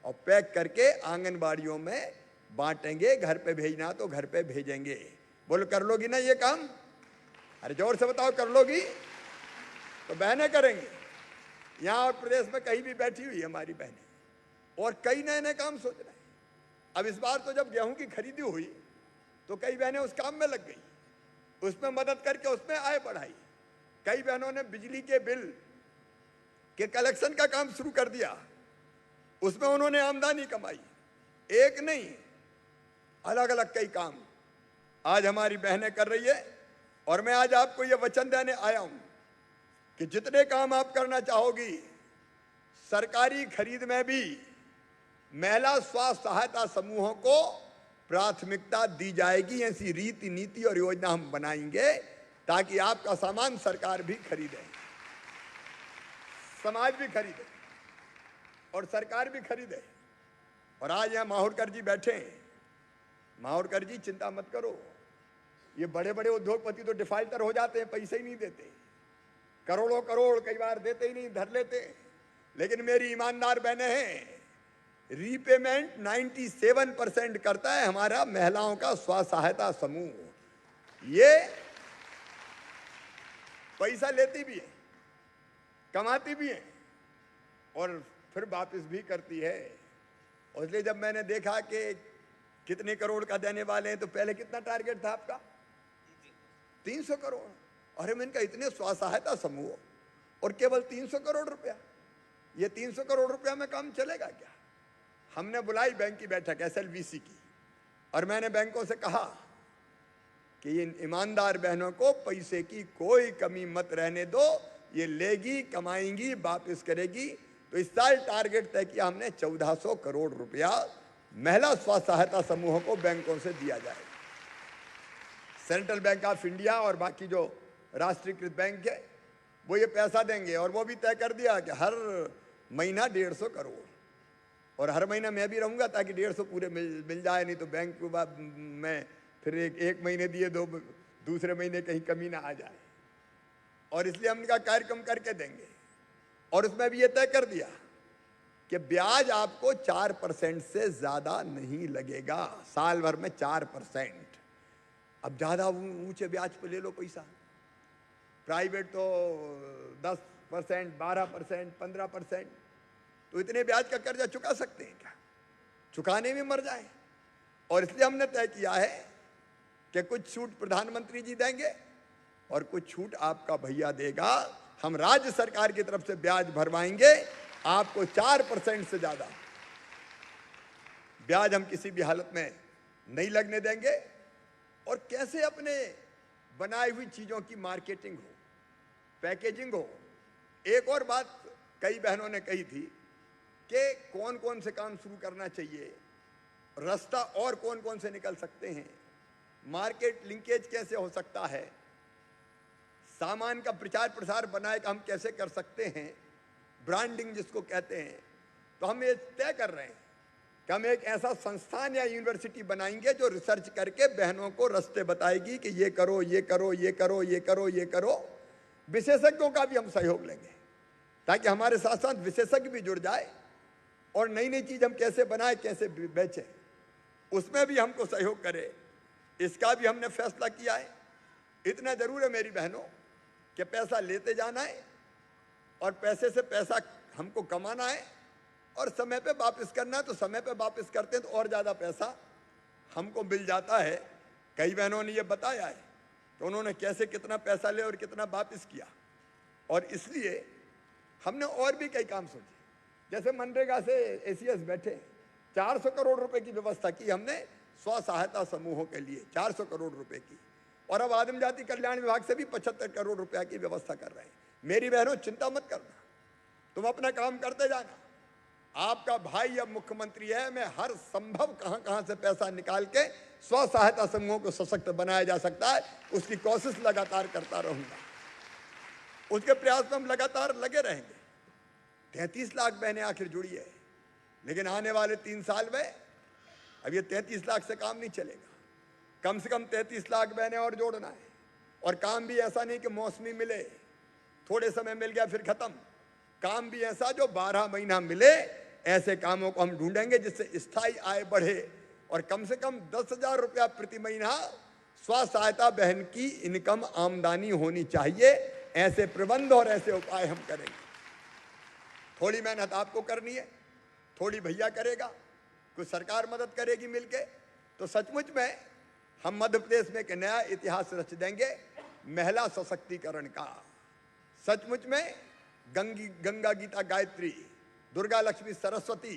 और पैक करके आंगनबाड़ियों में बांटेंगे। घर पे भेजना तो घर पे भेजेंगे। बोलो कर लोगी ना ये काम? अरे जोर से बताओ, कर लोगी? तो बहनें करेंगे। यहाँ और प्रदेश में कहीं भी बैठी हुई हमारी बहनें, और कई नए नए काम सोच रहे हैं। अब इस बार तो जब गेहूं की खरीदी हुई तो कई बहनें उस काम में लग गई, उसमें मदद करके उसमें आय बढ़ाई। कई बहनों ने बिजली के बिल के कलेक्शन का काम शुरू कर दिया, उसमें उन्होंने आमदनी कमाई। एक नहीं, अलग अलग कई काम आज हमारी बहनें कर रही है। और मैं आज आपको ये वचन देने आया हूं कि जितने काम आप करना चाहोगी, सरकारी खरीद में भी महिला स्व सहायता समूहों को प्राथमिकता दी जाएगी। ऐसी रीति नीति और योजना हम बनाएंगे ताकि आपका सामान सरकार भी खरीदे, समाज भी खरीदे और सरकार भी खरीदे। और आज यहाँ माहौरकर जी बैठे हैं। माहौरकर जी चिंता मत करो, ये बड़े बड़े उद्योगपति तो डिफाल्टर हो जाते हैं, पैसे ही नहीं देते। करोड़ों करोड़ कई बार देते ही नहीं, धर लेते। लेकिन मेरी ईमानदार बहनें हैं, रीपेमेंट 97% करता है हमारा महिलाओं का स्व सहायता समूह। ये पैसा लेती भी है, कमाती भी है और फिर वापस भी करती है। और इसलिए जब मैंने देखा कि कितने करोड़ का देने वाले हैं, तो पहले कितना टारगेट था आपका? 300 करोड़। अरे मैंने कहा इतने स्व सहायता समूह और केवल 300 करोड़ रुपया, ये 300 करोड़ रुपया में काम चलेगा क्या? हमने बुलाई बैंक की बैठक SLVC की, और मैंने बैंकों से कहा कि इन ईमानदार बहनों को पैसे की कोई कमी मत रहने दो, ये लेगी, कमाएंगी, वापस करेगी। तो इस साल टारगेट तय किया हमने 1400 करोड़ रुपया महिला स्व सहायता समूहों को बैंकों से दिया जाएगा। सेंट्रल बैंक ऑफ इंडिया और बाकी जो राष्ट्रीयकृत बैंक है वो ये पैसा देंगे, और वो भी तय कर दिया कि हर महीना 150 करोड़, और हर महीना मैं भी रहूंगा ताकि 150 पूरे मिल जाए, नहीं तो बैंक में फिर एक महीने दिए, दूसरे महीने कहीं कमी ना आ जाए। और इसलिए हमने कहा कार्यक्रम करके देंगे, और उसमें भी ये तय कर दिया कि ब्याज आपको 4% से ज्यादा नहीं लगेगा, साल भर में 4%। अब ज्यादा ऊंचे ब्याज पे ले लो पैसा, प्राइवेट तो 10%, 12%, 15%, तो इतने ब्याज का कर्जा चुका सकते हैं क्या? चुकाने में मर जाए। और इसलिए हमने तय किया है कि कुछ छूट प्रधानमंत्री जी देंगे और कुछ छूट आपका भैया देगा। हम राज्य सरकार की तरफ से ब्याज भरवाएंगे, आपको 4% से ज्यादा ब्याज हम किसी भी हालत में नहीं लगने देंगे। और कैसे अपने बनाई हुई चीजों की मार्केटिंग हो, पैकेजिंग हो। एक और बात कई बहनों ने कही थी कि कौन कौन से काम शुरू करना चाहिए, रास्ता और कौन कौन से निकल सकते हैं, मार्केट लिंकेज कैसे हो सकता है, सामान का प्रचार प्रसार बनाए हम कैसे कर सकते हैं, ब्रांडिंग जिसको कहते हैं। तो हम ये तय कर रहे हैं कि हम एक ऐसा संस्थान या यूनिवर्सिटी बनाएंगे जो रिसर्च करके बहनों को रास्ते बताएगी कि ये करो, ये करो, ये करो, ये करो, ये करो। विशेषज्ञों का भी हम सहयोग लेंगे ताकि हमारे साथ साथ विशेषज्ञ भी जुड़ जाए, और नई नई चीज हम कैसे बनाए, कैसे बेचें, उसमें भी हमको सहयोग करे। इसका भी हमने फैसला किया है। इतना जरूर है मेरी बहनों कि पैसा लेते जाना है और पैसे से पैसा हमको कमाना है, और समय पे वापस करना है। तो समय पे वापस करते हैं तो और ज़्यादा पैसा हमको मिल जाता है। कई बहनों ने ये बताया है कि उन्होंने कैसे कितना पैसा ले और कितना वापस किया, और इसलिए हमने और भी कई काम सोचे। जैसे मनरेगा से ACS बैठे 400 करोड़ रुपए की व्यवस्था की हमने स्व सहायता समूहों के लिए, 400 करोड़ रुपए की। और अब आदिम जाति कल्याण विभाग से भी 75 करोड़ रुपया की व्यवस्था कर रहे हैं। मेरी बहनों चिंता मत करना, तुम अपना काम करते जाना। आपका भाई अब मुख्यमंत्री है, मैं हर संभव कहां से पैसा निकाल के स्व सहायता समूहों को सशक्त बनाया जा सकता है, उसकी कोशिश लगातार करता रहूंगा। उसके प्रयास में हम लगातार लगे रहेंगे। 33 लाख बहनें आखिर जुड़ी है, लेकिन आने वाले 3 साल में अब ये 33 लाख से काम नहीं चलेगा। कम से कम 33 लाख बहनें और जोड़ना है। और काम भी ऐसा नहीं कि मौसमी मिले, थोड़े समय मिल गया फिर खत्म। काम भी ऐसा जो 12 महीना मिले, ऐसे कामों को हम ढूंढेंगे जिससे स्थायी आय बढ़े, और कम से कम 10,000 रुपया प्रति महीना स्व सहायता बहन की इनकम आमदनी होनी चाहिए। ऐसे प्रबंध और ऐसे उपाय हम करेंगे। थोड़ी मेहनत आपको करनी है, थोड़ी भैया करेगा, कुछ सरकार मदद करेगी मिलके। तो सचमुच में हम मध्य प्रदेश में एक नया इतिहास रच देंगे महिला सशक्तिकरण का। सचमुच में गंगा गीता गायत्री, दुर्गा लक्ष्मी सरस्वती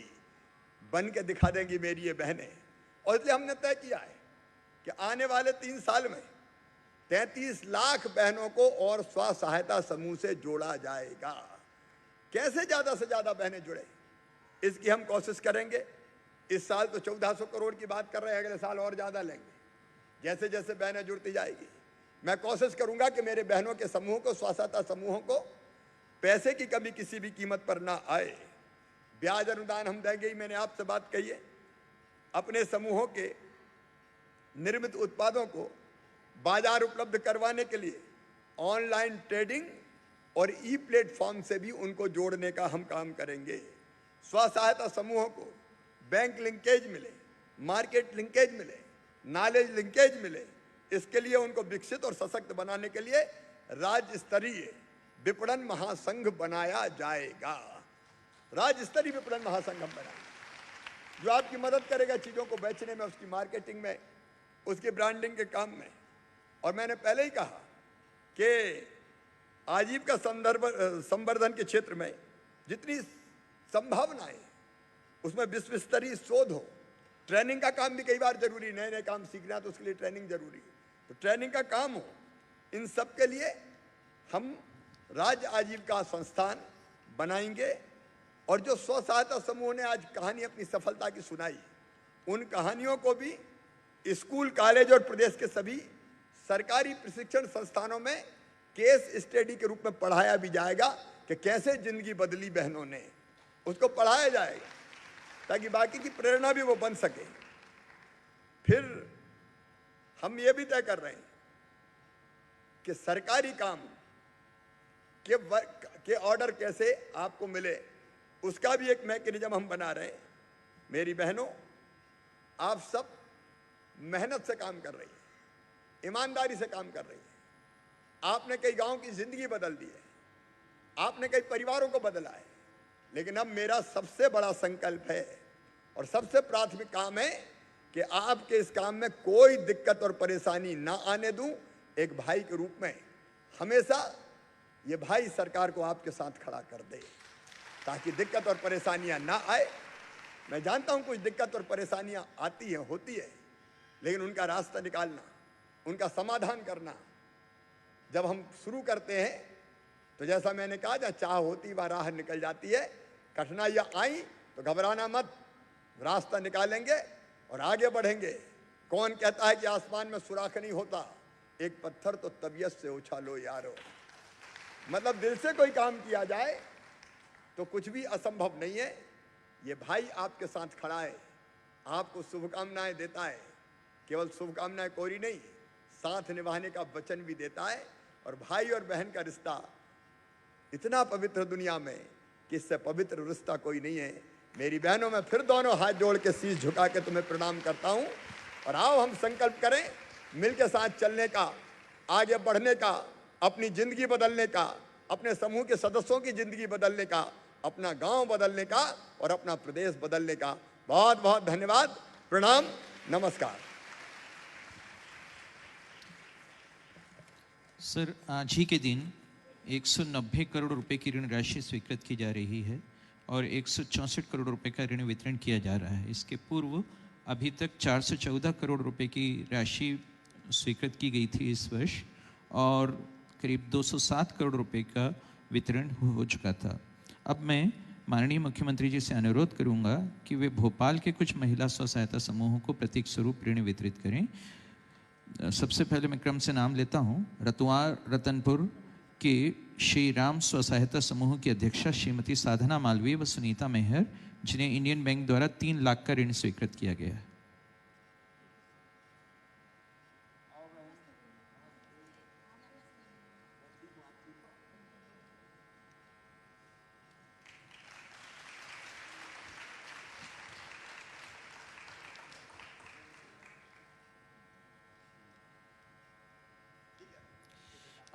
बन के दिखा देंगी मेरी ये बहनें। और इसलिए हमने तय किया है कि आने वाले 3 साल में 33 लाख बहनों को और स्व सहायता समूह से जोड़ा जाएगा। कैसे ज्यादा से ज्यादा बहनें जुड़े, इसकी हम कोशिश करेंगे। इस साल तो 1400 करोड़ की बात कर रहे हैं, अगले साल और ज्यादा लेंगे। जैसे जैसे बहनें जुड़ती जाएगी, मैं कोशिश करूंगा कि मेरे बहनों के समूह को, स्व सहायता समूहों को पैसे की कमी किसी भी कीमत पर ना आए। ब्याज अनुदान हम देंगे ही, मैंने आपसे बात कही है। अपने समूहों के निर्मित उत्पादों को बाजार उपलब्ध करवाने के लिए ऑनलाइन ट्रेडिंग और ई प्लेटफॉर्म से भी उनको जोड़ने का हम काम करेंगे। स्व सहायता समूहों को बैंक लिंकेज मिले, मार्केट लिंकेज मिले, नॉलेज लिंकेज मिले, इसके लिए उनको विकसित और सशक्त बनाने के लिए राज्य स्तरीय विपणन महासंघ बनाया जाएगा। राज्य स्तरीय विपणन महासंघ हम बनाएंगे जो आपकी मदद करेगा चीज़ों को बेचने में, उसकी मार्केटिंग में, उसकी ब्रांडिंग के काम में। और मैंने पहले ही कहा कि आजीविका संवर्धन के क्षेत्र में जितनी संभावनाएं, उसमें विश्व स्तरीय शोध हो, ट्रेनिंग का काम भी कई बार जरूरी, नए नए काम सीखना तो उसके लिए ट्रेनिंग जरूरी, तो ट्रेनिंग का काम हो, इन सब के लिए हम राज्य आजीविका संस्थान बनाएंगे। और जो स्व सहायता समूह ने आज कहानी अपनी सफलता की सुनाई, उन कहानियों को भी स्कूल, कॉलेज और प्रदेश के सभी सरकारी प्रशिक्षण संस्थानों में केस स्टडी के रूप में पढ़ाया भी जाएगा कि कैसे जिंदगी बदली बहनों ने, उसको पढ़ाया जाएगा ताकि बाकी की प्रेरणा भी वो बन सके। फिर हम ये भी तय कर रहे हैं कि सरकारी काम के ऑर्डर कैसे आपको मिले, उसका भी एक मैकेनिज्म हम बना रहे हैं। मेरी बहनों, आप सब मेहनत से काम कर रही हैं, ईमानदारी से काम कर रही हैं। आपने कई गांव की जिंदगी बदल दी है, आपने कई परिवारों को बदला है, लेकिन अब मेरा सबसे बड़ा संकल्प है और सबसे प्राथमिक काम है कि आपके इस काम में कोई दिक्कत और परेशानी ना आने दूं। एक भाई के रूप में हमेशा ये भाई सरकार को आपके साथ खड़ा कर दे ताकि दिक्कत और परेशानियां ना आए। मैं जानता हूं कुछ दिक्कत और परेशानियां आती हैं, होती है, लेकिन उनका रास्ता निकालना, उनका समाधान करना जब हम शुरू करते हैं तो जैसा मैंने कहा, जहाँ चाह होती वह राह निकल जाती है। कठिनाइयाँ आई तो घबराना मत, रास्ता निकालेंगे और आगे बढ़ेंगे। कौन कहता है कि आसमान में सुराख नहीं होता, एक पत्थर तो तबीयत से उछालो यारो। मतलब दिल से कोई काम किया जाए तो कुछ भी असंभव नहीं है। ये भाई आपके साथ खड़ा है, आपको शुभकामनाएं देता है, केवल शुभकामनाएं कोरी नहीं, साथ निभाने का वचन भी देता है। और भाई और बहन का रिश्ता इतना पवित्र दुनिया में कि इससे पवित्र रिश्ता कोई नहीं है। मेरी बहनों, मैं फिर दोनों हाथ जोड़ के शीश झुका के तुम्हें प्रणाम करता हूं। और आओ हम संकल्प करें मिलके साथ चलने का, आगे बढ़ने का, अपनी जिंदगी बदलने का, अपने समूह के सदस्यों की जिंदगी बदलने का, अपना गांव बदलने का और अपना प्रदेश बदलने का। बहुत बहुत धन्यवाद, प्रणाम, नमस्कार। सर, आज ही के दिन 190 करोड़ रुपए की ऋण राशि स्वीकृत की जा रही है और 164 करोड़ रुपए का ऋण वितरण किया जा रहा है। इसके पूर्व अभी तक 414 करोड़ रुपए की राशि स्वीकृत की गई थी इस वर्ष और करीब 207 करोड़ रुपए का वितरण हो चुका था। अब मैं माननीय मुख्यमंत्री जी से अनुरोध करूंगा कि वे भोपाल के कुछ महिला स्व सहायता समूहों को प्रतीक स्वरूप ऋण वितरित करें। सबसे पहले मैं क्रम से नाम लेता हूं। रतुआर रतनपुर के श्री राम स्व सहायता समूह की अध्यक्षा श्रीमती साधना मालवीय व सुनीता मेहर, जिन्हें इंडियन बैंक द्वारा 3 लाख का ऋण स्वीकृत किया गया है।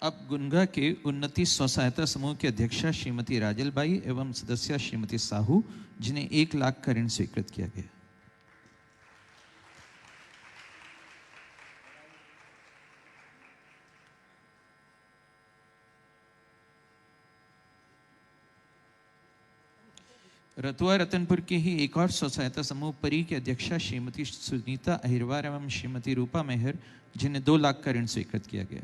अब गुनगा के उन्नति स्व सहायता समूह की अध्यक्षा श्रीमती राजलबाई एवं सदस्य श्रीमती साहू, जिन्हें 1 लाख का ऋण स्वीकृत किया गया। रतुआ रतनपुर के ही एक और स्व सहायता समूह परी के अध्यक्षा श्रीमती सुनीता अहिरवार एवं श्रीमती रूपा मेहर, जिन्हें 2 लाख का ऋण स्वीकृत किया गया।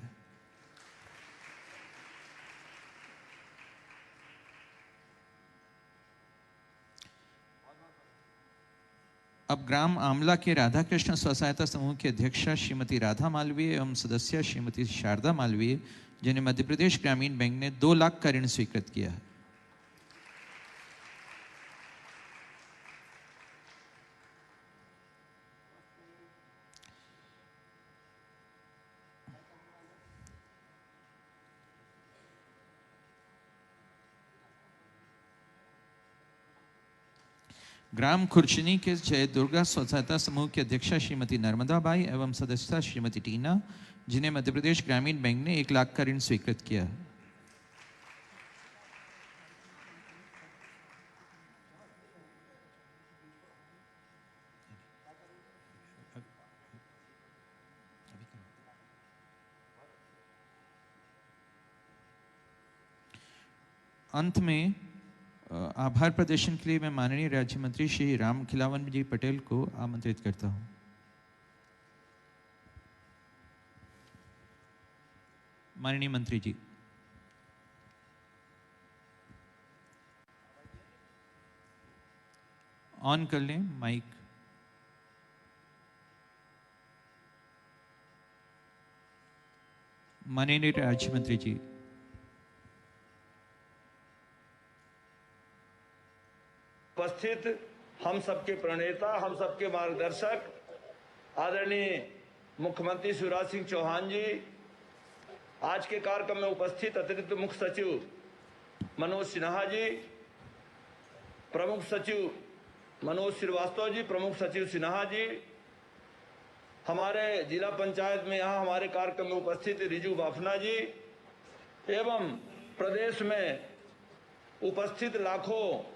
अब ग्राम आमला के राधा कृष्ण स्व सहायता समूह की अध्यक्षा श्रीमती राधा मालवीय एवं सदस्य श्रीमती शारदा मालवीय, जिन्हें मध्य प्रदेश ग्रामीण बैंक ने 2 लाख का ऋण स्वीकृत किया है। ग्राम खुर्चनी के जय दुर्गा स्वसहायता समूह की अध्यक्षा श्रीमती नर्मदा बाई एवं सदस्यता श्रीमती टीना, जिन्हें मध्य प्रदेश ग्रामीण बैंक ने 1 लाख का ऋण स्वीकृत किया है। अंत में आभार प्रदर्शन के लिए मैं माननीय राज्य मंत्री श्री राम खिलावन जी पटेल को आमंत्रित करता हूं। माननीय मंत्री जी। ऑन कर लें माइक। माननीय राज्य मंत्री जी। उपस्थित हम सबके प्रणेता, हम सबके मार्गदर्शक आदरणीय मुख्यमंत्री शिवराज सिंह चौहान जी, आज के कार्यक्रम में उपस्थित अतिरिक्त मुख्य सचिव मनोज सिन्हा जी, प्रमुख सचिव मनोज श्रीवास्तव जी, प्रमुख सचिव सिन्हा जी, हमारे जिला पंचायत में यहाँ हमारे कार्यक्रम में उपस्थित रिजू बाफना जी एवं प्रदेश में उपस्थित लाखों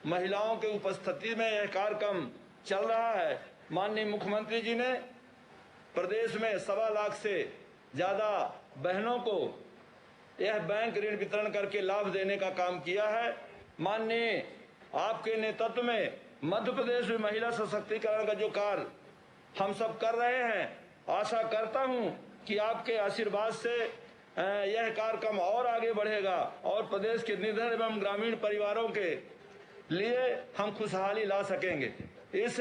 महिलाओं के उपस्थिति में यह कार्यक्रम चल रहा है। माननीय मुख्यमंत्री जी ने प्रदेश में 1.25 लाख से ज्यादा बहनों को यह बैंक ऋण वितरण करके लाभ देने का काम किया है। माननीय आपके नेतृत्व में मध्य प्रदेश में महिला सशक्तिकरण का जो कार्य हम सब कर रहे हैं, आशा करता हूं कि आपके आशीर्वाद से यह कार्यक्रम और आगे बढ़ेगा और प्रदेश के निर्धन एवं ग्रामीण परिवारों के लिए हम खुशहाली ला सकेंगे। इस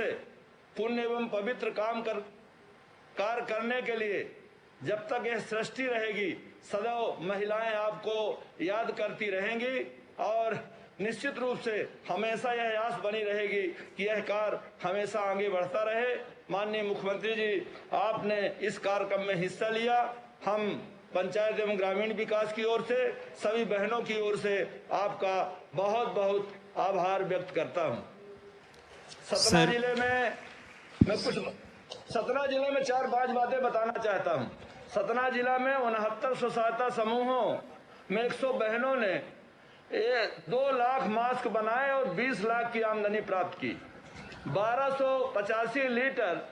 पुण्य एवं पवित्र कार्य करने के लिए जब तक यह सृष्टि रहेगी, सदैव महिलाएं आपको याद करती रहेंगी और निश्चित रूप से हमेशा यह आस बनी रहेगी कि यह कार्य हमेशा आगे बढ़ता रहे। माननीय मुख्यमंत्री जी, आपने इस कार्यक्रम में हिस्सा लिया। हम पंचायत एवं ग्रामीण विकास की ओर से, सभी बहनों की ओर से आपका बहुत बहुत आभार व्यक्त करता हूं। सतना जिले में मैं कुछ 4-5 बातें बताना चाहता हूं। सतना जिला में 69 स्वसहायता समूहों में 100 बहनों ने 2 लाख मास्क बनाए और 20 लाख की आमदनी प्राप्त की। 1285 लीटर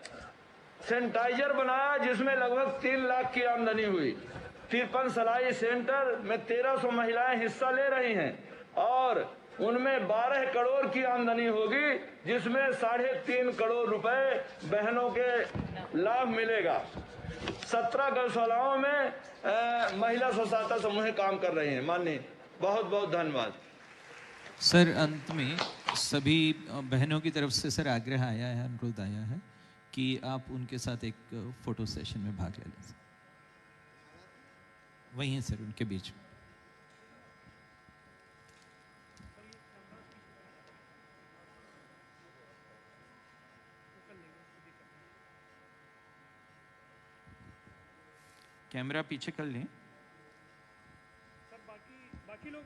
सैनिटाइजर बनाया जिसमें लगभग 3 लाख की आमदनी हुई। 53 सिलाई सेंटर में 1300 महिलाएं हिस्सा ले रही हैं और उनमें 12 करोड़ की आमदनी होगी, जिसमें 3.5 करोड़ रुपए बहनों के लाभ मिलेगा। 17 गौशालाओं में महिला स्वसहायता समूह काम कर रही हैं। माननीय, बहुत बहुत धन्यवाद। सर, अंत में सभी बहनों की तरफ से सर आग्रह आया है, अनुरोध आया है कि आप उनके साथ एक फोटो सेशन में भाग ले लें। वहीं हैं सर, उनके बीच में। कैमरा पीछे कर लें। सब बाकी लोग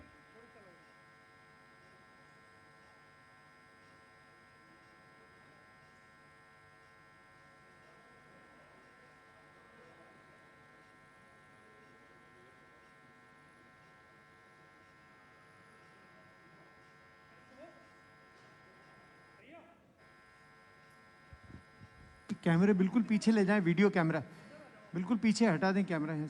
कैमरे बिल्कुल पीछे ले जाएं, वीडियो कैमरा बिल्कुल पीछे हटा दें कैमरा है।